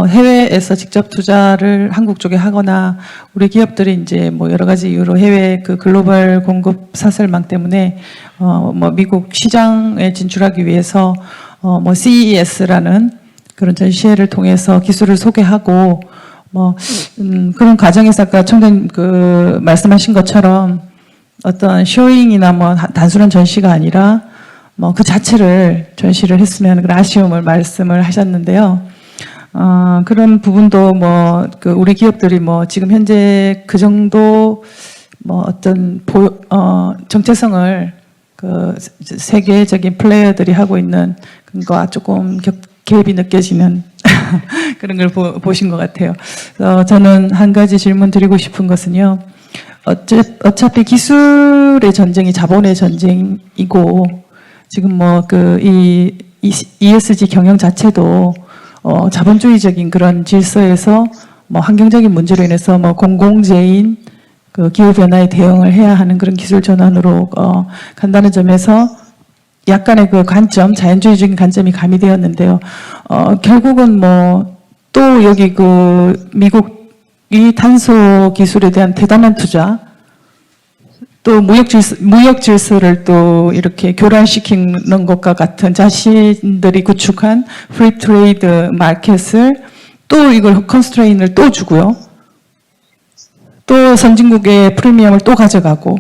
해외에서 직접 투자를 한국 쪽에 하거나 우리 기업들이 이제 뭐 여러 가지 이유로 해외 그 글로벌 공급 사슬망 때문에 뭐 미국 시장에 진출하기 위해서 뭐 CES라는 그런 전시회를 통해서 기술을 소개하고 뭐 그런 과정에서 아까 총장님 그 말씀하신 것처럼 어떤 쇼잉이나 뭐 단순한 전시가 아니라 뭐 그 자체를 전시를 했으면 하는 그런 아쉬움을 말씀을 하셨는데요. 그런 부분도 뭐 그 우리 기업들이 뭐 지금 현재 그 정도 뭐 어떤 정체성을 그 세계적인 플레이어들이 하고 있는 그거 조금 갭이 느껴지는 그런 걸 보신 것 같아요. 저는 한 가지 질문 드리고 싶은 것은요. 어차피 기술의 전쟁이 자본의 전쟁이고 지금 뭐 이 ESG 경영 자체도 자본주의적인 그런 질서에서 뭐 환경적인 문제로 인해서 뭐 공공재인 그 기후 변화에 대응을 해야 하는 그런 기술 전환으로 간다는 점에서 약간의 그 관점, 자연주의적인 관점이 가미되었는데요. 결국은 뭐 또 여기 그 미국이 탄소 기술에 대한 대단한 투자, 또 무역 질서를 또 이렇게 교란시키는 것과 같은 자신들이 구축한 프리 트레이드 마켓을 또 이걸 컨스트레인을 또 주고요. 또 선진국의 프리미엄을 또 가져가고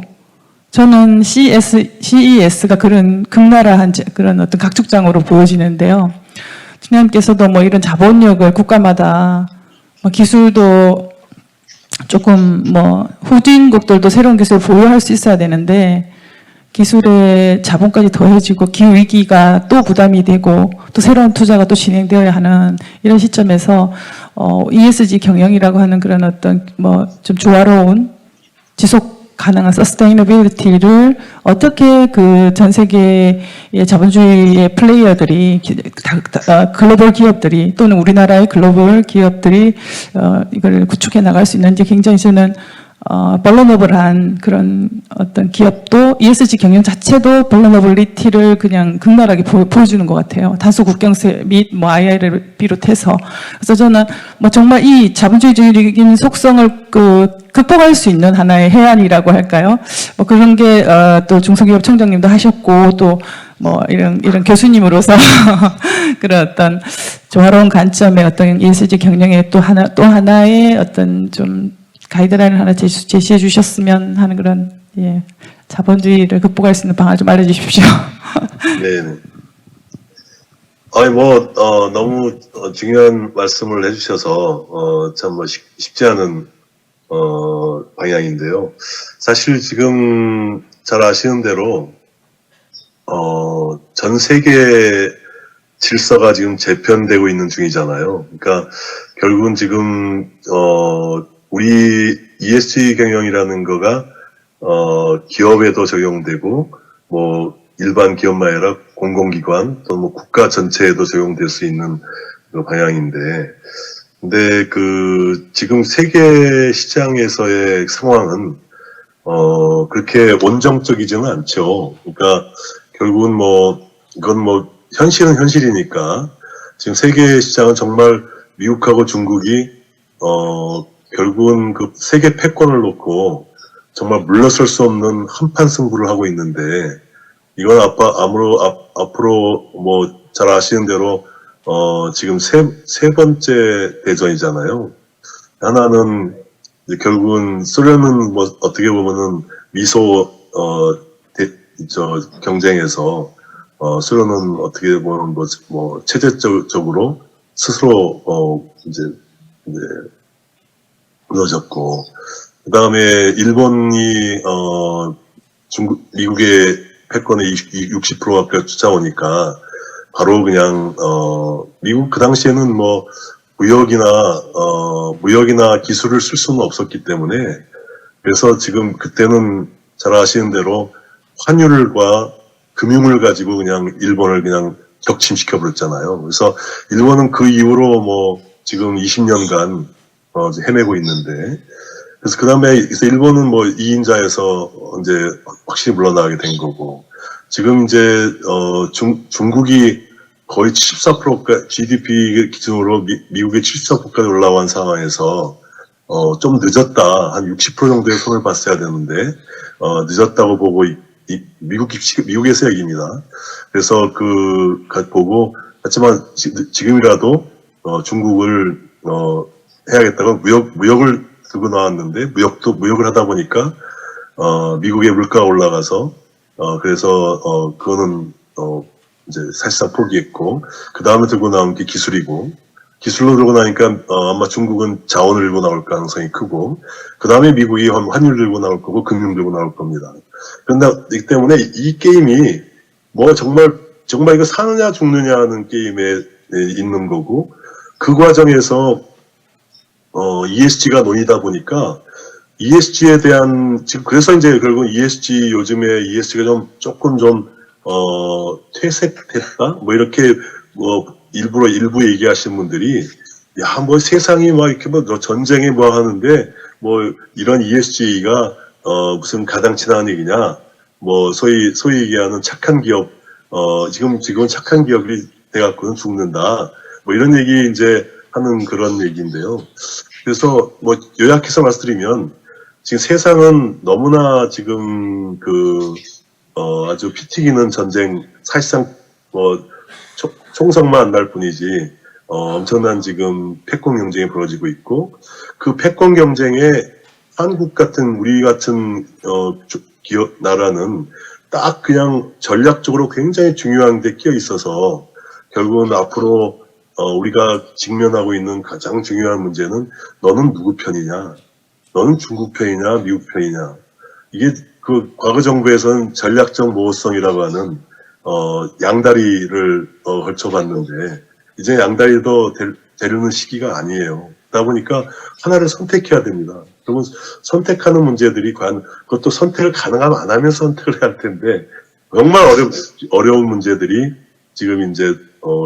저는 CES가 그런 극나라한 그런 어떤 각축장으로 보여지는데요. 총장님께서도 뭐 이런 자본력을 국가마다 기술도 조금 뭐 후진국들도 새로운 기술을 보유할 수 있어야 되는데 기술의 자본까지 더해지고 기후 위기가 또 부담이 되고 또 새로운 투자가 또 진행되어야 하는 이런 시점에서 ESG 경영이라고 하는 그런 어떤 뭐 좀 조화로운 지속 가능한 서스테이너빌리티를 어떻게 그 전 세계의 자본주의의 플레이어들이 글로벌 기업들이 또는 우리나라의 글로벌 기업들이 이걸 구축해 나갈 수 있는지 굉장히 저는 벌러너블한 그런 어떤 기업도 ESG 경영 자체도 벌러너블리티를 그냥 극렬하게 보여주는 것 같아요. 탄소 국경세 및 뭐 IR을 비롯해서. 그래서 저는 뭐 정말 이 자본주의적인 속성을 극복할 수 있는 하나의 해안이라고 할까요? 뭐 그런 게 또 중소기업 총장님도 하셨고 또 뭐 이런 교수님으로서 그런 어떤 조화로운 관점의 어떤 ESG 경영의 또 하나의 어떤 좀 가이드라인을 하나 제시해 주셨으면 하는 그런 자본주의를 극복할 수 있는 방안을 좀 알려주십시오. 네. 아니 너무 중요한 말씀을 해주셔서 참 뭐 쉽지 않은 방향인데요. 사실 지금 잘 아시는 대로 전 세계 질서가 지금 재편되고 있는 중이잖아요. 그러니까 결국은 지금 우리 ESG 경영이라는 거가 기업에도 적용되고 뭐 일반 기업만 아니라 공공기관 또 뭐 국가 전체에도 적용될 수 있는 그 방향인데, 근데 그 지금 세계 시장에서의 상황은 그렇게 온정적이지는 않죠. 그러니까 결국은 뭐 이건 뭐 현실은 현실이니까 지금 세계 시장은 정말 미국하고 중국이 결국은 그 세계 패권을 놓고 정말 물러설 수 없는 한판 승부를 하고 있는데, 이건 앞으로 뭐 잘 아시는 대로 지금 세 번째 대전이잖아요. 하나는 이제 결국은 소련은 뭐 어떻게 보면은 미소 경쟁에서 소련은 어떻게 보면 뭐 체제적으로 스스로 이제 무너졌고, 그 다음에 일본이 미국의 패권의 60% 가까이 쫓아오니까 바로 그냥 미국 그 당시에는 뭐 무역이나 기술을 쓸 수는 없었기 때문에, 그래서 지금 그때는 잘 아시는 대로 환율과 금융을 가지고 그냥 일본을 그냥 격침시켜 버렸잖아요. 그래서 일본은 그 이후로 뭐 지금 20년간 헤매고 있는데, 그래서 그 다음에 일본은 뭐 2인자에서 이제 확실히 물러나게 된 거고, 지금 이제 중국이 거의 74%가 GDP 기준으로 미국의 74%까지 올라간 상황에서 좀 늦었다, 한 60% 정도의 손을 봤어야 되는데 늦었다고 보고 미국에서 얘기입니다. 그래서 보고, 하지만 지금이라도 중국을 해야겠다고 무역을 들고 나왔는데, 무역을 하다 보니까 미국의 물가가 올라가서 그래서 그거는 이제 사실상 포기했고, 그 다음에 들고 나온 게 기술이고, 기술로 들고 나니까 아마 중국은 자원을 들고 나올 가능성이 크고, 그 다음에 미국이 환율 들고 나올 거고 금융 들고 나올 겁니다. 그렇기 때문에 이 게임이 뭐 정말 이거 사느냐 죽느냐는 게임에 있는 거고, 그 과정에서 ESG가 논의다 보니까 ESG에 대한, 지금 그래서 이제 결국 ESG, 요즘에 ESG가 조금 퇴색됐다? 뭐 이렇게 일부 얘기하시는 분들이, 야, 뭐 세상이 막 이렇게 뭐 전쟁에 뭐 하는데 뭐 이런 ESG가 무슨 가당치나는 얘기냐? 뭐 소위 얘기하는 착한 기업, 지금은 착한 기업이 돼갖고는 죽는다. 뭐 이런 얘기 이제 하는 그런 얘기인데요. 그래서 뭐 요약해서 말씀드리면, 지금 세상은 너무나 지금 아주 피 튀기는 전쟁, 사실상 총성만 안 날 뿐이지 엄청난 지금 패권 경쟁이 벌어지고 있고, 그 패권 경쟁에 한국 같은, 우리 같은 나라는 딱 그냥 전략적으로 굉장히 중요한 데 끼어 있어서, 결국은 앞으로 우리가 직면하고 있는 가장 중요한 문제는, 너는 누구 편이냐? 너는 중국 편이냐? 미국 편이냐? 이게 그 과거 정부에서는 전략적 모호성이라고 하는 양다리를 걸쳐봤는데, 이제 양다리도 되려는 시기가 아니에요. 그러다 보니까 하나를 선택해야 됩니다. 그러면 선택하는 문제들이 과연, 그것도 선택을 가능하면 안 하면 선택을 해야 할 텐데, 정말 어려운 문제들이 지금 이제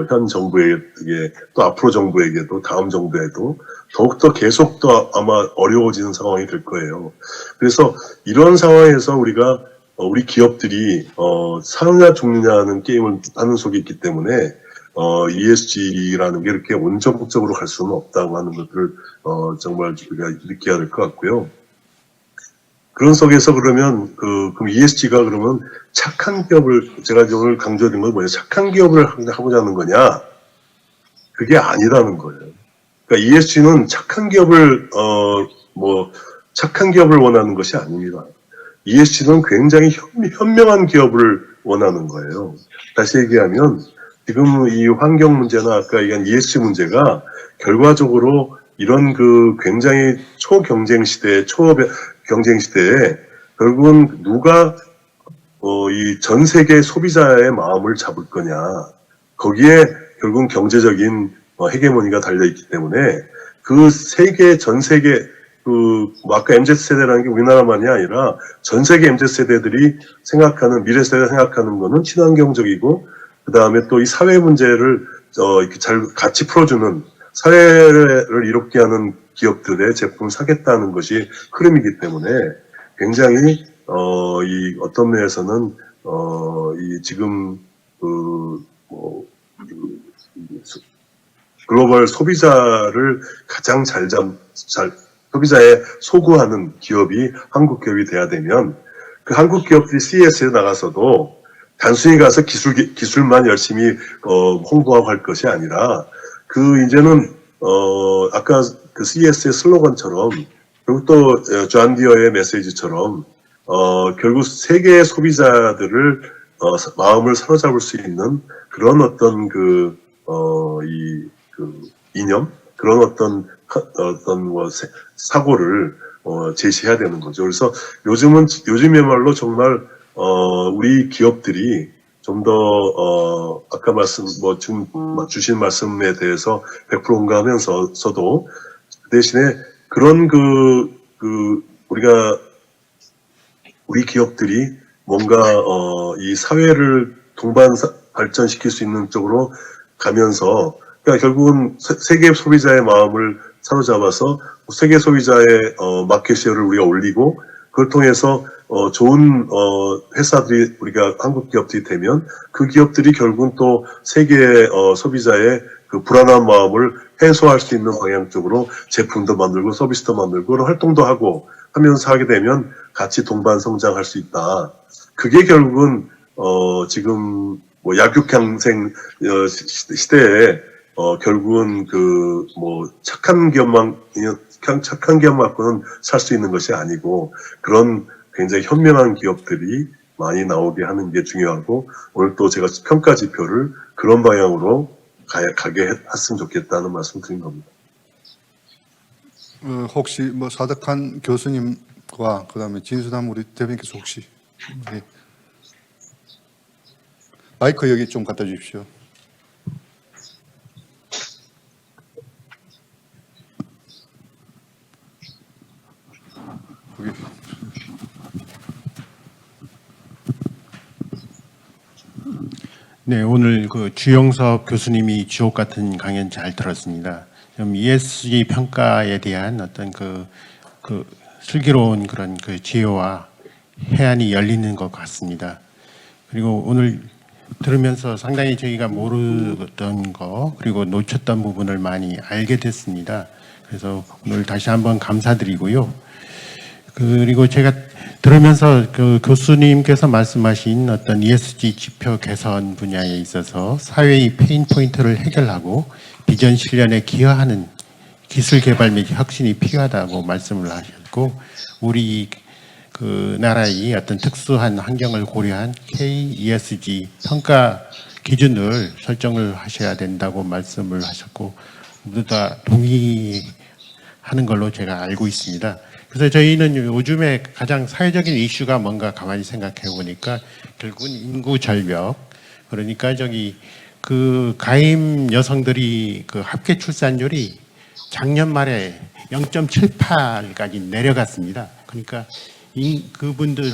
현 정부에게, 또 앞으로 정부에게도, 다음 정부에도 더욱더 계속 또 아마 어려워지는 상황이 될 거예요. 그래서 이런 상황에서 우리 기업들이 사느냐 죽느냐는 게임을 하는 속에 있기 때문에 ESG라는 게 이렇게 온전적으로 갈 수는 없다고 하는 것들을 정말 우리가 느껴야 될 것 같고요. 그런 속에서 그러면 그럼 ESG가 그러면 착한 기업을, 제가 오늘 강조드린 건 뭐예요? 착한 기업을 하고자 하는 거냐? 그게 아니라는 거예요. 그러니까 ESG는 착한 기업을 원하는 것이 아닙니다. ESG는 굉장히 현명한 기업을 원하는 거예요. 다시 얘기하면, 지금 이 환경 문제나 아까 얘기한 ESG 문제가 결과적으로 이런 굉장히 초경쟁 시대에 결국은 누가 이 전 세계 소비자의 마음을 잡을 거냐, 거기에 결국은 경제적인 헤게모니가 달려 있기 때문에, 전 세계 아까 MZ세대라는 게 우리나라만이 아니라 전 세계 MZ세대들이 미래 세대가 생각하는 거는 친환경적이고, 그 다음에 또 이 사회 문제를 이렇게 잘 같이 풀어주는, 사회를 이롭게 하는 기업들의 제품을 사겠다는 것이 흐름이기 때문에, 굉장히 이 어떤 면에서는 이 지금 글로벌 소비자를 가장 소비자에 소구하는 기업이 한국 기업이 돼야 되면, 그 한국 기업들이 CES에 나가서도 단순히 가서 기술만 열심히 홍보하고 할 것이 아니라 이제는 아까 그 CES의 슬로건처럼 그리고 또 존 디어의 메시지처럼 결국 세계의 소비자들을 마음을 사로잡을 수 있는 그런 어떤 이념 그런 어떤 사고를 제시해야 되는 거죠. 그래서 요즘이야말로 정말 우리 기업들이 좀 더 아까 주신 말씀에 대해서 100% 공감하면서도 대신에 그런 우리 기업들이 뭔가 이 사회를 동반 발전시킬 수 있는 쪽으로 가면서 그러니까 결국은 세계 소비자의 마음을 사로잡아서 세계 소비자의 마켓 쉐어를 우리가 올리고 그걸 통해서 좋은 회사들이 우리가 한국 기업들이 되면 그 기업들이 결국은 또 세계 소비자의 그 불안한 마음을 해소할 수 있는 방향 쪽으로 제품도 만들고 서비스도 만들고 그런 활동도 하고 하면서 하게 되면 같이 동반 성장할 수 있다. 그게 결국은 지금 뭐 약육강생 시대에 결국은 착한 기업만 갖고는 살 수 있는 것이 아니고 그런 굉장히 현명한 기업들이 많이 나오게 하는 게 중요하고 오늘 또 제가 평가 지표를 그런 방향으로 가게 했으면 좋겠다는 말씀 드린 겁니다. 혹시 뭐 사덕한 교수님과 그다음에 진수남 우리 대변인께서 혹시 네. 마이크 여기 좀 갖다 주십시오. 여기. 네, 오늘 그 주영섭 교수님이 주옥 같은 강연 잘 들었습니다. 좀 ESG 평가에 대한 어떤 그 슬기로운 그런 지혜와 해안이 열리는 것 같습니다. 그리고 오늘 들으면서 상당히 저희가 모르던 거 그리고 놓쳤던 부분을 많이 알게 됐습니다. 그래서 오늘 다시 한번 감사드리고요. 그리고 제가 들으면서 그 교수님께서 말씀하신 어떤 ESG 지표 개선 분야에 있어서 사회의 페인 포인트를 해결하고 비전 실현에 기여하는 기술 개발 및 혁신이 필요하다고 말씀을 하셨고 우리 그 나라의 어떤 특수한 환경을 고려한 KESG 평가 기준을 설정을 하셔야 된다고 말씀을 하셨고 모두 다 동의하는 걸로 제가 알고 있습니다. 그래서 저희는 요즘에 가장 사회적인 이슈가 뭔가 가만히 생각해 보니까 결국은 인구 절벽 그러니까 그 가임 여성들이 그 합계 출산율이 작년 말에 0.78까지 내려갔습니다. 그러니까 그분들이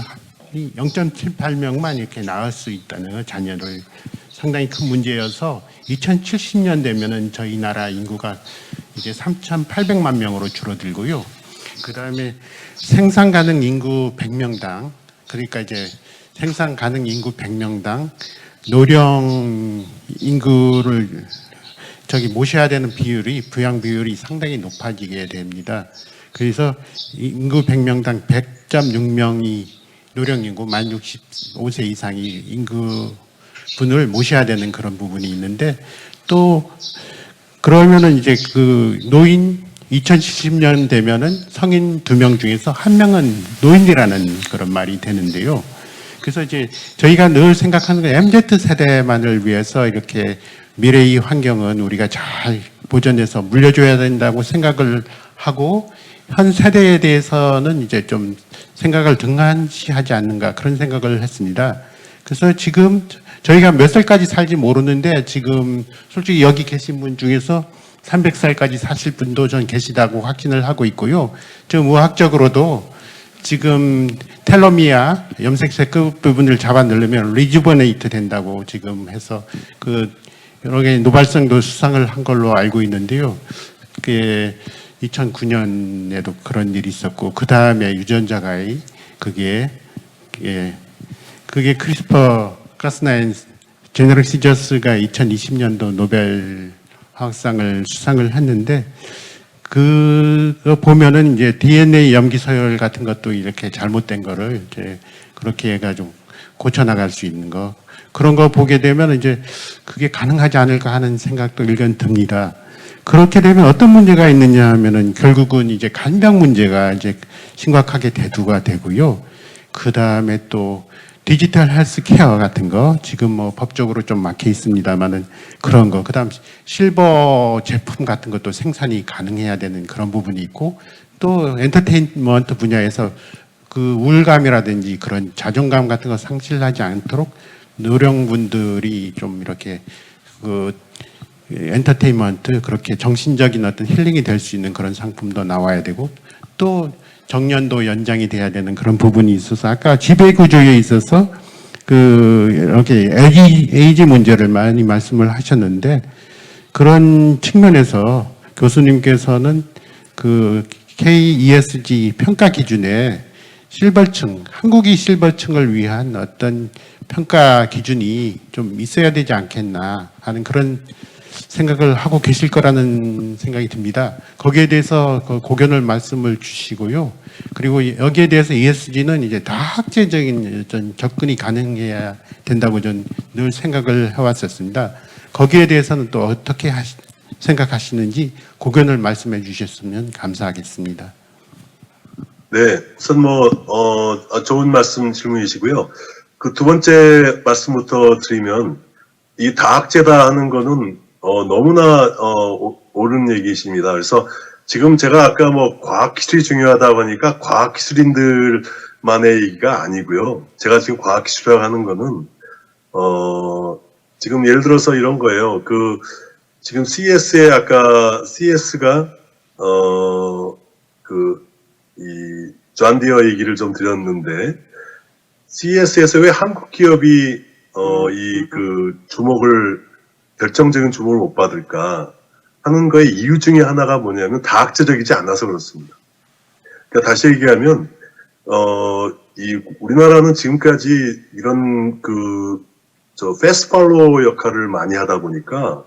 0.78명만 이렇게 낳을 수 있다는 자녀를 상당히 큰 문제여서 2070년 되면은 저희 나라 인구가 이제 3,800만 명으로 줄어들고요. 그 다음에 생산 가능 인구 100명당 그러니까 이제 생산 가능 인구 100명당 노령 인구를 모셔야 되는 비율이 부양 비율이 상당히 높아지게 됩니다. 그래서 인구 100명당 100.6명이 노령 인구 만 65세 이상의 인구분을 모셔야 되는 그런 부분이 있는데 또 그러면은 이제 그 노인 2070년 되면은 성인 2명 중에서 1명은 노인이라는 그런 말이 되는데요. 그래서 이제 저희가 늘 생각하는 게 MZ 세대만을 위해서 이렇게 미래의 환경은 우리가 잘 보존해서 물려줘야 된다고 생각을 하고 현 세대에 대해서는 이제 좀 생각을 등한시하지 않는가 그런 생각을 했습니다. 그래서 지금 저희가 몇 살까지 살지 모르는데 지금 솔직히 여기 계신 분 중에서 300살까지 사실 분도 전 계시다고 확신을 하고 있고요. 좀 의학적으로도 지금 텔로미아 염색체 끝부분을 잡아 넣으면 리주버네이트 된다고 지금 해서 여러 개 노벨상도 수상을 한 걸로 알고 있는데요. 그게 2009년에도 그런 일이 있었고 그 다음에 유전자가의 그게 크리스퍼 가스나인 제너럴 시저스가 2020년도 노벨 화학상을 수상을 했는데 그거 보면은 이제 DNA 염기 서열 같은 것도 이렇게 잘못된 거를 이제 그렇게 해가지고 고쳐 나갈 수 있는 거 그런 거 보게 되면 이제 그게 가능하지 않을까 하는 생각도 일견 듭니다. 그렇게 되면 어떤 문제가 있느냐 하면은 결국은 이제 간병 문제가 이제 심각하게 대두가 되고요. 그 다음에 또 디지털 헬스 케어 같은 거 지금 뭐 법적으로 좀 막혀 있습니다만은 그런 거. 그 다음 실버 제품 같은 것도 생산이 가능해야 되는 그런 부분이 있고 또 엔터테인먼트 분야에서 그 우울감이라든지 그런 자존감 같은 거 상실하지 않도록 노령분들이 좀 이렇게 그 엔터테인먼트 그렇게 정신적인 어떤 힐링이 될 수 있는 그런 상품도 나와야 되고 또 정년도 연장이 돼야 되는 그런 부분이 있어서 아까 지배구조에 있어서 그 이렇게 에이지 문제를 많이 말씀을 하셨는데 그런 측면에서 교수님께서는 그 KESG 평가 기준에 실버층, 한국이 실버층을 위한 어떤 평가 기준이 좀 있어야 되지 않겠나 하는 그런 생각을 하고 계실 거라는 생각이 듭니다. 거기에 대해서 고견을 말씀을 주시고요. 그리고 여기에 대해서 ESG는 이제 다학제적인 어떤 접근이 가능해야 된다고 저는 늘 생각을 해왔었습니다. 거기에 대해서는 또 어떻게 생각하시는지 고견을 말씀해 주셨으면 감사하겠습니다. 네, 우선 좋은 말씀 질문이시고요. 그 두 번째 말씀부터 드리면, 이 다학제다 하는 거는, 너무나, 옳은 얘기이십니다. 그래서 지금 제가 아까 과학기술이 중요하다고 하니까 과학기술인들만의 얘기가 아니고요. 제가 지금 과학기술이라고 하는 거는, 지금 예를 들어서 이런 거예요. 지금 CS에 아까 CS가, 이 존디어 얘기를 좀 드렸는데 CS에서 왜 한국 기업이 결정적인 주목을 못 받을까 하는 거의 이유 중에 하나가 뭐냐면 다학제적이지 않아서 그렇습니다. 그러니까 다시 얘기하면 우리나라는 지금까지 이런 패스트 팔로워 역할을 많이 하다 보니까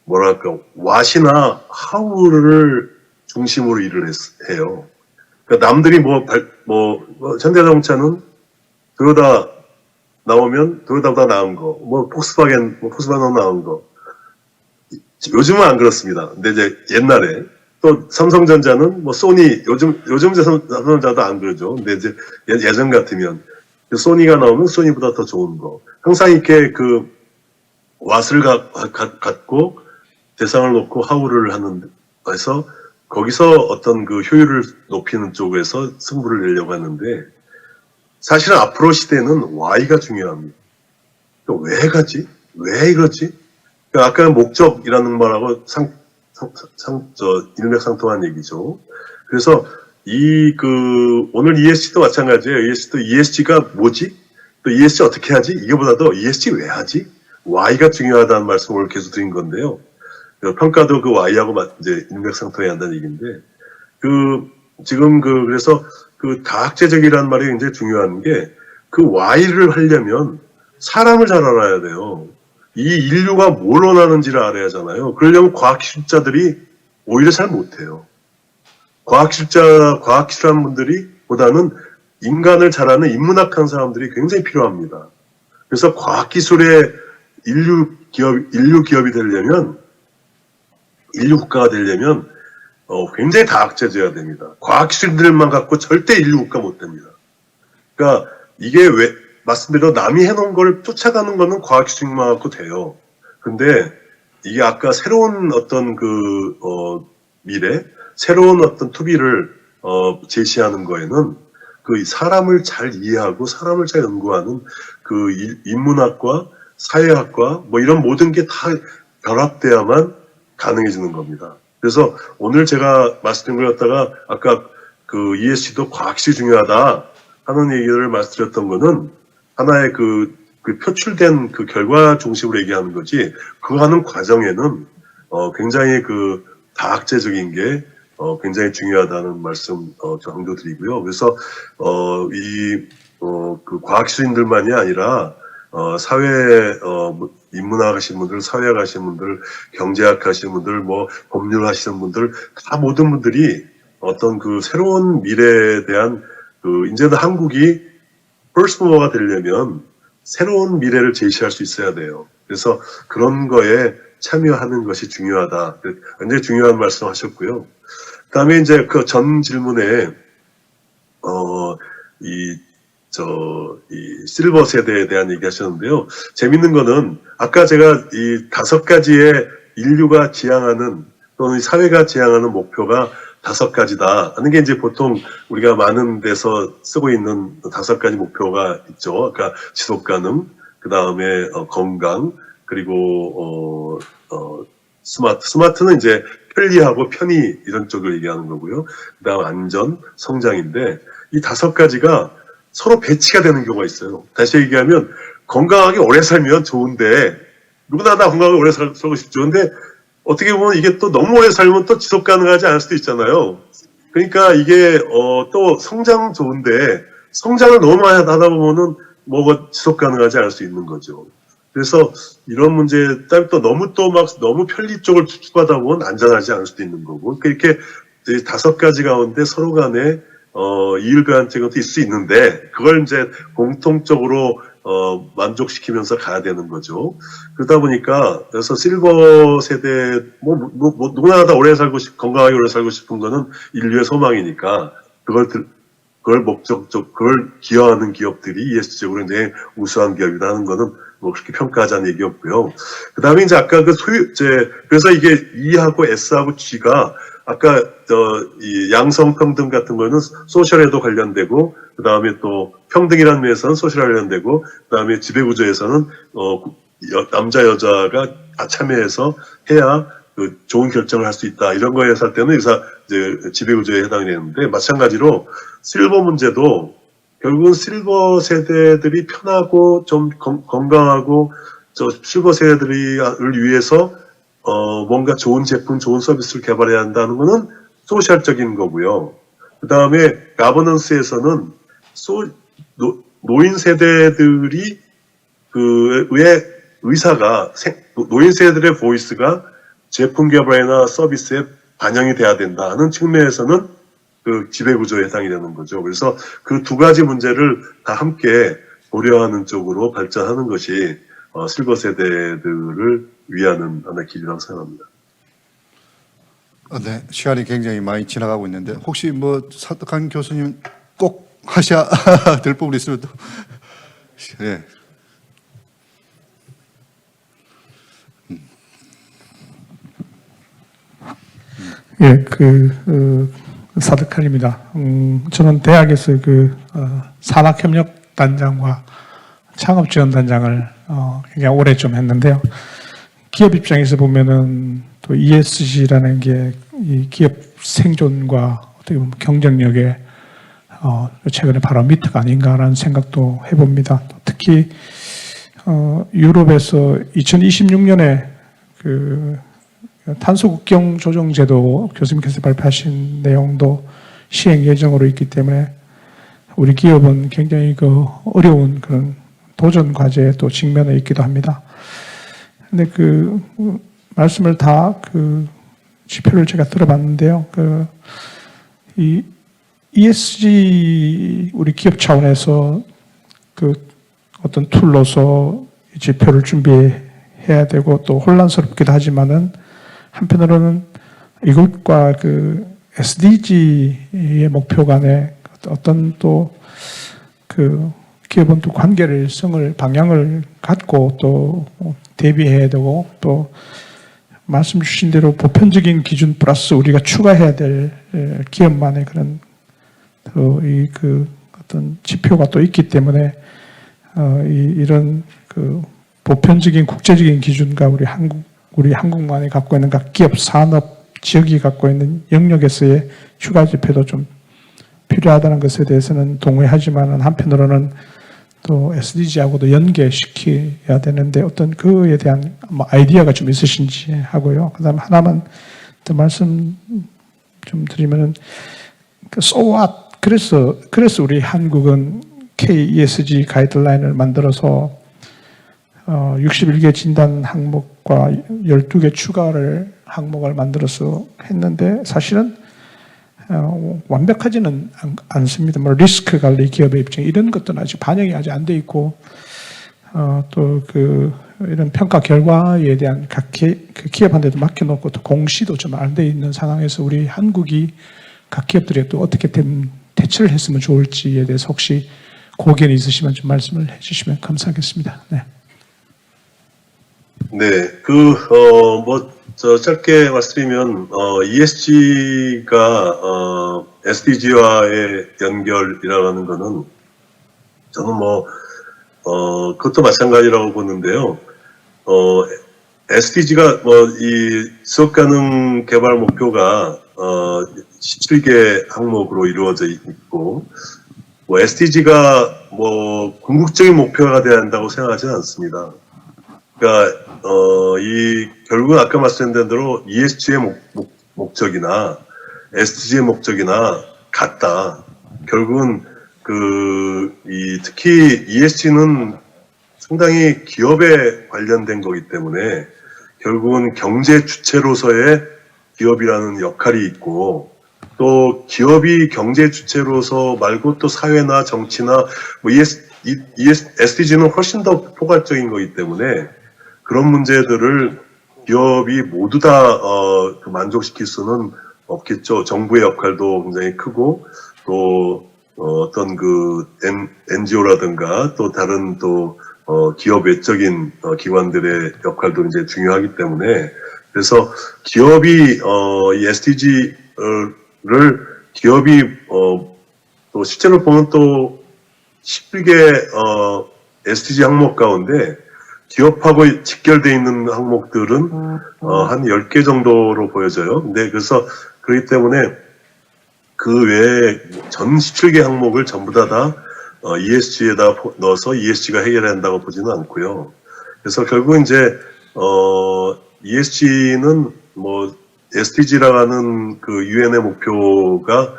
왓이나 하우를 중심으로 일을 해요. 그러니까 남들이 현대자동차는 도요타 나오면 도요타보다 나은 거, 폭스바겐 나은 거. 요즘은 안 그렇습니다. 근데 이제 옛날에 또 삼성전자는 소니, 요즘 삼성전자도 안 그러죠. 근데 이제 예전 같으면 소니가 나오면 소니보다 더 좋은 거. 항상 이렇게 왓을 갖고 대상을 놓고 하우를 해서 거기서 어떤 효율을 높이는 쪽에서 승부를 내려고 하는데 사실은 앞으로 시대는 Y가 중요합니다. 그러니까 왜 가지? 왜 이러지? 그러니까 아까 목적이라는 말하고 일맥상통한 얘기죠. 그래서 오늘 ESG도 마찬가지예요. ESG가 뭐지? 또 ESG 어떻게 하지? 이거보다도 ESG 왜 하지? Y가 중요하다는 말씀을 계속 드린 건데요. 평가도 Y하고 이제 일맥상통해야 한다는 얘기인데, 그래서 다학제적이라는 말이 굉장히 중요한 게, Y를 하려면 사람을 잘 알아야 돼요. 이 인류가 뭘 원하는지를 알아야 하잖아요. 그러려면 과학기술자들이 오히려 잘 못해요. 과학기술하는 분들이 보다는 인간을 잘 아는 인문학한 사람들이 굉장히 필요합니다. 그래서 과학기술의 인류 기업이 되려면, 인류 국가가 되려면 굉장히 다학제져야 됩니다. 과학기술들만 갖고 절대 인류 국가 못 됩니다. 그러니까 이게 왜 말씀대로 남이 해놓은 걸 쫓아가는 거는 과학기술만 갖고 돼요. 근데 이게 아까 새로운 어떤 미래, 새로운 어떤 투비를 제시하는 거에는 사람을 잘 이해하고 사람을 잘 연구하는 인문학과 사회학과 이런 모든 게 다 결합돼야만 가능해지는 겁니다. 그래서 오늘 제가 말씀드린 걸 갖다가 아까 ESG도 과학기술이 중요하다 하는 얘기를 말씀드렸던 거는 하나의 표출된 결과 중심으로 얘기하는 거지, 그거 하는 과정에는 굉장히 다학제적인 게 굉장히 중요하다는 말씀 강조드리고요. 그래서 과학기술인들만이 아니라 인문학 하시는 분들, 사회학 하시는 분들, 경제학 하시는 분들, 법률 하시는 분들, 다 모든 분들이 어떤 새로운 미래에 대한, 이제는 한국이 퍼스트 모버가 되려면 새로운 미래를 제시할 수 있어야 돼요. 그래서 그런 거에 참여하는 것이 중요하다. 굉장히 중요한 말씀하셨고요. 그다음에 이제 그 전 질문에 이 실버 세대에 대한 얘기 하셨는데요. 재밌는 거는 아까 제가 이 5가지의 인류가 지향하는 또는 사회가 지향하는 목표가 5가지다 하는 게 이제 보통 우리가 많은 데서 쓰고 있는 5가지 목표가 있죠. 그러니까 지속 가능, 그 다음에 건강, 그리고 스마트는 이제 편리하고 편의 이런 쪽을 얘기하는 거고요. 그 다음 안전, 성장인데 이 5가지가 서로 배치가 되는 경우가 있어요. 다시 얘기하면 건강하게 오래 살면 좋은데 누구나 다 건강하게 오래 살고 싶죠. 근데 어떻게 보면 이게 또 너무 오래 살면 또 지속 가능하지 않을 수도 있잖아요. 그러니까 이게 또 성장 좋은데 성장을 너무 많이 하다 보면은 뭐가 지속 가능하지 않을 수 있는 거죠. 그래서 이런 문제 때문에 또 너무 편리 쪽을 추구하다 보면 안전하지 않을 수도 있는 거고 이렇게 5가지 가운데 서로 간에 이율배반적인 것도 있을 수 있는데 그걸 이제 공통적으로 만족시키면서 가야 되는 거죠. 그러다 보니까 그래서 실버 세대 누구나 다 오래 살고 건강하게 오래 살고 싶은 거는 인류의 소망이니까 그걸 목적적 그걸 기여하는 기업들이 ESG적으로 굉장히 우수한 기업이라는 거는 뭐 그렇게 평가하자는 얘기였고요. 그다음에 이제 아까 그래서 이게 E하고 S하고 G가 아까 이 양성평등 같은 거는 소셜에도 관련되고 그다음에 또 평등이라는 면에서는 소셜에 관련되고 그다음에 지배구조에서는 남자 여자가 참여해서 해야 그 좋은 결정을 할 수 있다 이런 거에 살 때는 이제 지배구조에 해당이 되는데 마찬가지로 실버 문제도 결국은 실버 세대들이 편하고 좀 건강하고 실버 세대들을 위해서 뭔가 좋은 제품, 좋은 서비스를 개발해야 한다는 거는 소셜적인 거고요. 그 다음에 가버넌스에서는 노인 세대들이 의 의사가 노인 세대들의 보이스가 제품 개발이나 서비스에 반영이 돼야 된다 하는 측면에서는 그 지배구조에 해당이 되는 거죠. 그래서 그 2가지 문제를 다 함께 고려하는 쪽으로 발전하는 것이 실버 세대들을 위하는 하나의 길이라고 생각합니다. 네, 시간이 굉장히 많이 지나가고 있는데 혹시 뭐 사덕한 교수님 꼭 하셔야 될 부분이 있으면 또 네. 예, 사드칼입니다. 저는 대학에서 산학협력단장과 창업지원단장을 굉장히 오래 좀 했는데요. 기업 입장에서 보면은 또 ESG라는 게 이 기업 생존과 어떻게 보면 경쟁력에 최근에 바로미터가 아닌가라는 생각도 해봅니다. 특히 유럽에서 2026년에 탄소 국경 조정 제도 교수님께서 발표하신 내용도 시행 예정으로 있기 때문에 우리 기업은 굉장히 어려운 그런 도전 과제에 또 직면해 있기도 합니다. 근데 말씀을 다 지표를 제가 들어봤는데요. 이 ESG 우리 기업 차원에서 어떤 툴로서 지표를 준비해야 되고 또 혼란스럽기도 하지만은 한편으로는 이것과 SDG의 목표 간에 어떤 또 기업은 또 관계성을 방향을 갖고 또 대비해야 되고 또 말씀 주신 대로 보편적인 기준 플러스 우리가 추가해야 될 기업만의 그런 어떤 지표가 또 있기 때문에 이런 보편적인 국제적인 기준과 우리 한국만이 갖고 있는 각 기업 산업 지역이 갖고 있는 영역에서의 추가 지표도 좀 필요하다는 것에 대해서는 동의하지만 한편으로는 또 SDG하고도 연계시켜야 되는데 어떤 그에 대한 아이디어가 좀 있으신지 하고요. 그다음 하나만 더 말씀 좀 드리면은 so what? 그래서 우리 한국은 KESG 가이드라인을 만들어서 61개 진단 항목과 12개 추가를 항목을 만들어서 했는데 사실은 완벽하지는 않습니다. 리스크 관리 기업의 입장 이런 것들은 아직 반영이 아직 안 돼 있고 또 이런 평가 결과에 대한 각 그 기업한테도 맡겨놓고 또 공시도 좀 안 돼 있는 상황에서 우리 한국이 각 기업들에 또 어떻게 대처를 했으면 좋을지에 대해서 혹시 고견이 있으시면 좀 말씀을 해주시면 감사하겠습니다. 네. 네, 짧게 말씀드리면, ESG가, SDG와의 연결이라는 거는, 저는 그것도 마찬가지라고 보는데요. SDG가 이 지속가능 개발 목표가, 17개 항목으로 이루어져 있고, SDG가 궁극적인 목표가 돼야 한다고 생각하지는 않습니다. 그러니까 결국은 아까 말씀드린 대로 ESG의 목적이나 SDG의 목적이나 같다. 결국은 특히 ESG는 상당히 기업에 관련된 거기 때문에 결국은 경제 주체로서의 기업이라는 역할이 있고, 또 기업이 경제 주체로서 말고 또 사회나 정치나 SDG는 훨씬 더 포괄적인 거기 때문에 그런 문제들을 기업이 모두 다 만족시킬 수는 없겠죠. 정부의 역할도 굉장히 크고, 또 어떤 NGO라든가 또 다른 또 기업 외적인 기관들의 역할도 이제 중요하기 때문에, 그래서 기업이 이 SDG를 기업이 또 실제로 보면 또 11개 SDG 항목 가운데 기업하고 직결되어 있는 항목들은 한 10개 정도로 보여져요. 근데 그래서 그렇기 때문에 그 외에 전 17개 항목을 전부 다 ESG에다 넣어서 ESG가 해결해야 한다고 보지는 않고요. 그래서 결국 이제 ESG는 SDG라고 하는 유엔의 목표가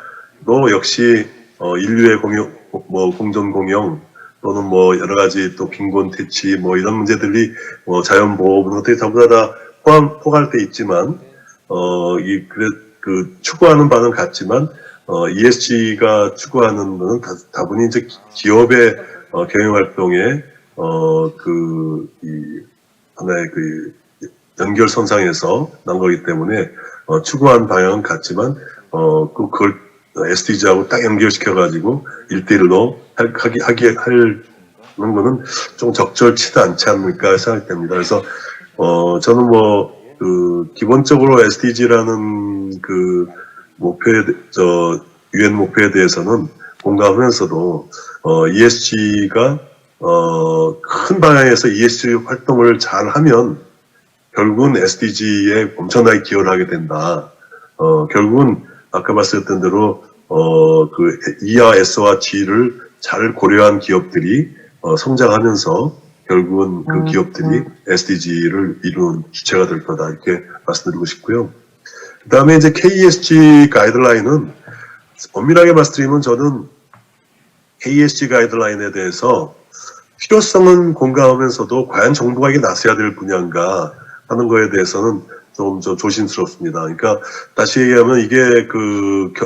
또 역시 인류의 공존 공영 또는 여러 가지 또 빈곤 퇴치 이런 문제들이 자연 보호 어떻게 전부 다 포괄돼 있지만 추구하는 바는 같지만 ESG가 추구하는 것은 다분히 이제 기업의 경영 활동에 하나의 연결선상에서 난 거기 때문에 추구한 방향은 같지만 그걸 SDG하고 딱 연결시켜가지고 1대1로 하는 거는 좀 적절치도 않지 않을까 생각됩니다. 그래서 저는 기본적으로 SDG라는 유엔 목표에 대해서는 공감하면서도 ESG가 큰 방향에서 ESG 활동을 잘 하면 결국은 SDG에 엄청나게 기여를 하게 된다. 결국은 아까 말씀드렸던 대로 E와 S와 G를 잘 고려한 기업들이 성장하면서 결국은 그 기업들이 SDG를 이루는 주체가 될 거다, 이렇게 말씀드리고 싶고요. 그 다음에 이제 KESG 가이드라인은 엄밀하게 말씀드리면 저는 KESG 가이드라인에 대해서 필요성은 공감하면서도 과연 정부가 이게 나서야 될 분야인가 하는 거에 대해서는 좀 조심스럽습니다. 그러니까 다시 얘기하면 이게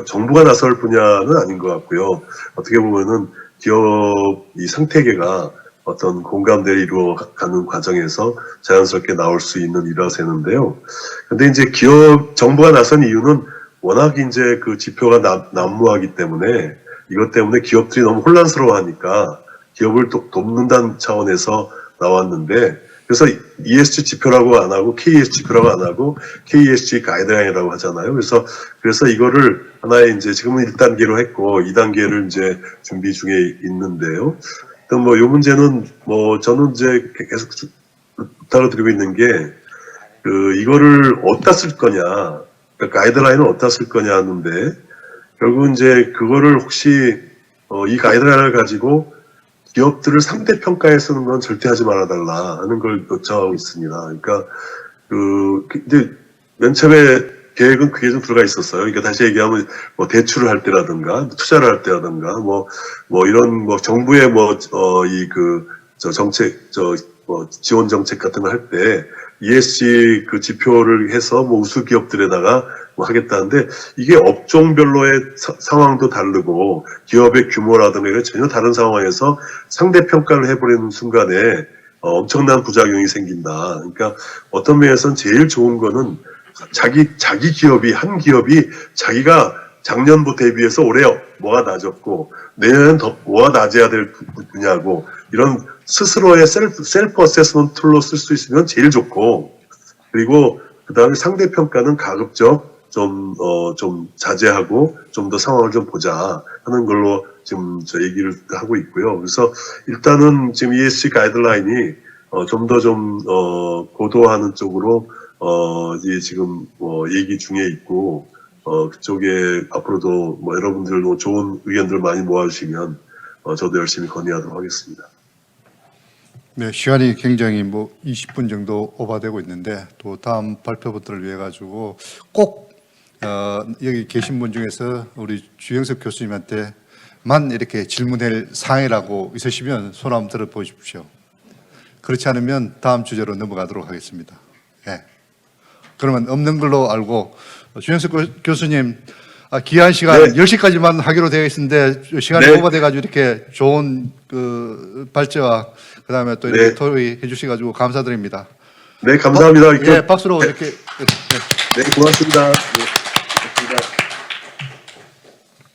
정부가 나설 분야는 아닌 것 같고요. 어떻게 보면은 기업 이 생태계가 어떤 공감대를 이루어가는 과정에서 자연스럽게 나올 수 있는 일화세는데요. 근데 이제 정부가 나선 이유는 워낙 이제 지표가 난무하기 때문에 이것 때문에 기업들이 너무 혼란스러워하니까 기업을 돕는다는 차원에서 나왔는데, 그래서 ESG 지표라고 안 하고 KESG 지표라고 안 하고 KESG 가이드라인이라고 하잖아요. 그래서 이거를 하나의 이제 지금은 1단계로 했고 2단계를 이제 준비 중에 있는데요. 또 이 문제는 저는 이제 계속 부탁을 드리고 있는 게 이거를 어디다 쓸 거냐, 가이드라인을 어디다 쓸 거냐 하는데, 결국 이제 그거를 혹시 이 가이드라인을 가지고 기업들을 상대평가에 쓰는 건 절대 하지 말아달라 하는 걸 요청하고 있습니다. 그러니까, 근데 맨 처음에 계획은 그게 좀 들어가 있었어요. 그러니까 다시 얘기하면, 대출을 할 때라든가, 투자를 할 때라든가, 이런, 정부의 정책, 지원 정책 같은 거 할 때, ESG 그 지표를 해서 뭐 우수 기업들에다가 뭐 하겠다는데 이게 업종별로의 상황도 다르고 기업의 규모라든가 이런 전혀 다른 상황에서 상대 평가를 해버리는 순간에 엄청난 부작용이 생긴다. 그러니까 어떤 면에서는 제일 좋은 거는 자기 기업이 한 기업이 자기가 작년부 대비해서 올해 뭐가 낮았고 내년엔 더 뭐가 낮아야 될 분야고 이런 스스로의 셀프 어세스먼트 툴로 쓸 수 있으면 제일 좋고 그리고 그 다음에 상대 평가는 가급적 좀 자제하고 좀 더 상황을 좀 보자 하는 걸로 지금 저 얘기를 하고 있고요. 그래서 일단은 지금 ESG 가이드라인이 좀 더 고도화하는 쪽으로 이제 지금 얘기 중에 있고 그쪽에 앞으로도 뭐 여러분들 뭐 좋은 의견들 많이 모아주시면 저도 열심히 건의하도록 하겠습니다. 네, 시간이 굉장히 뭐 20분 정도 오버되고 있는데 또 다음 발표부터를 위해 가지고 꼭 여기 계신 분 중에서 우리 주영석 교수님한테만 이렇게 질문할 사항이라고 있으시면 손 한번 들어 보십시오. 그렇지 않으면 다음 주제로 넘어가도록 하겠습니다. 네. 그러면 없는 걸로 알고 주영석 교수님 기한 시간 네. 10시까지만 하기로 되어 있는데 시간이 네. 오버돼가지고 이렇게 좋은 그 발제와 그다음에 또 이렇게 네. 토의 해주셔가지고 감사드립니다. 네, 감사합니다. 예, 박수로 이렇게. 네, 고맙습니다. 네.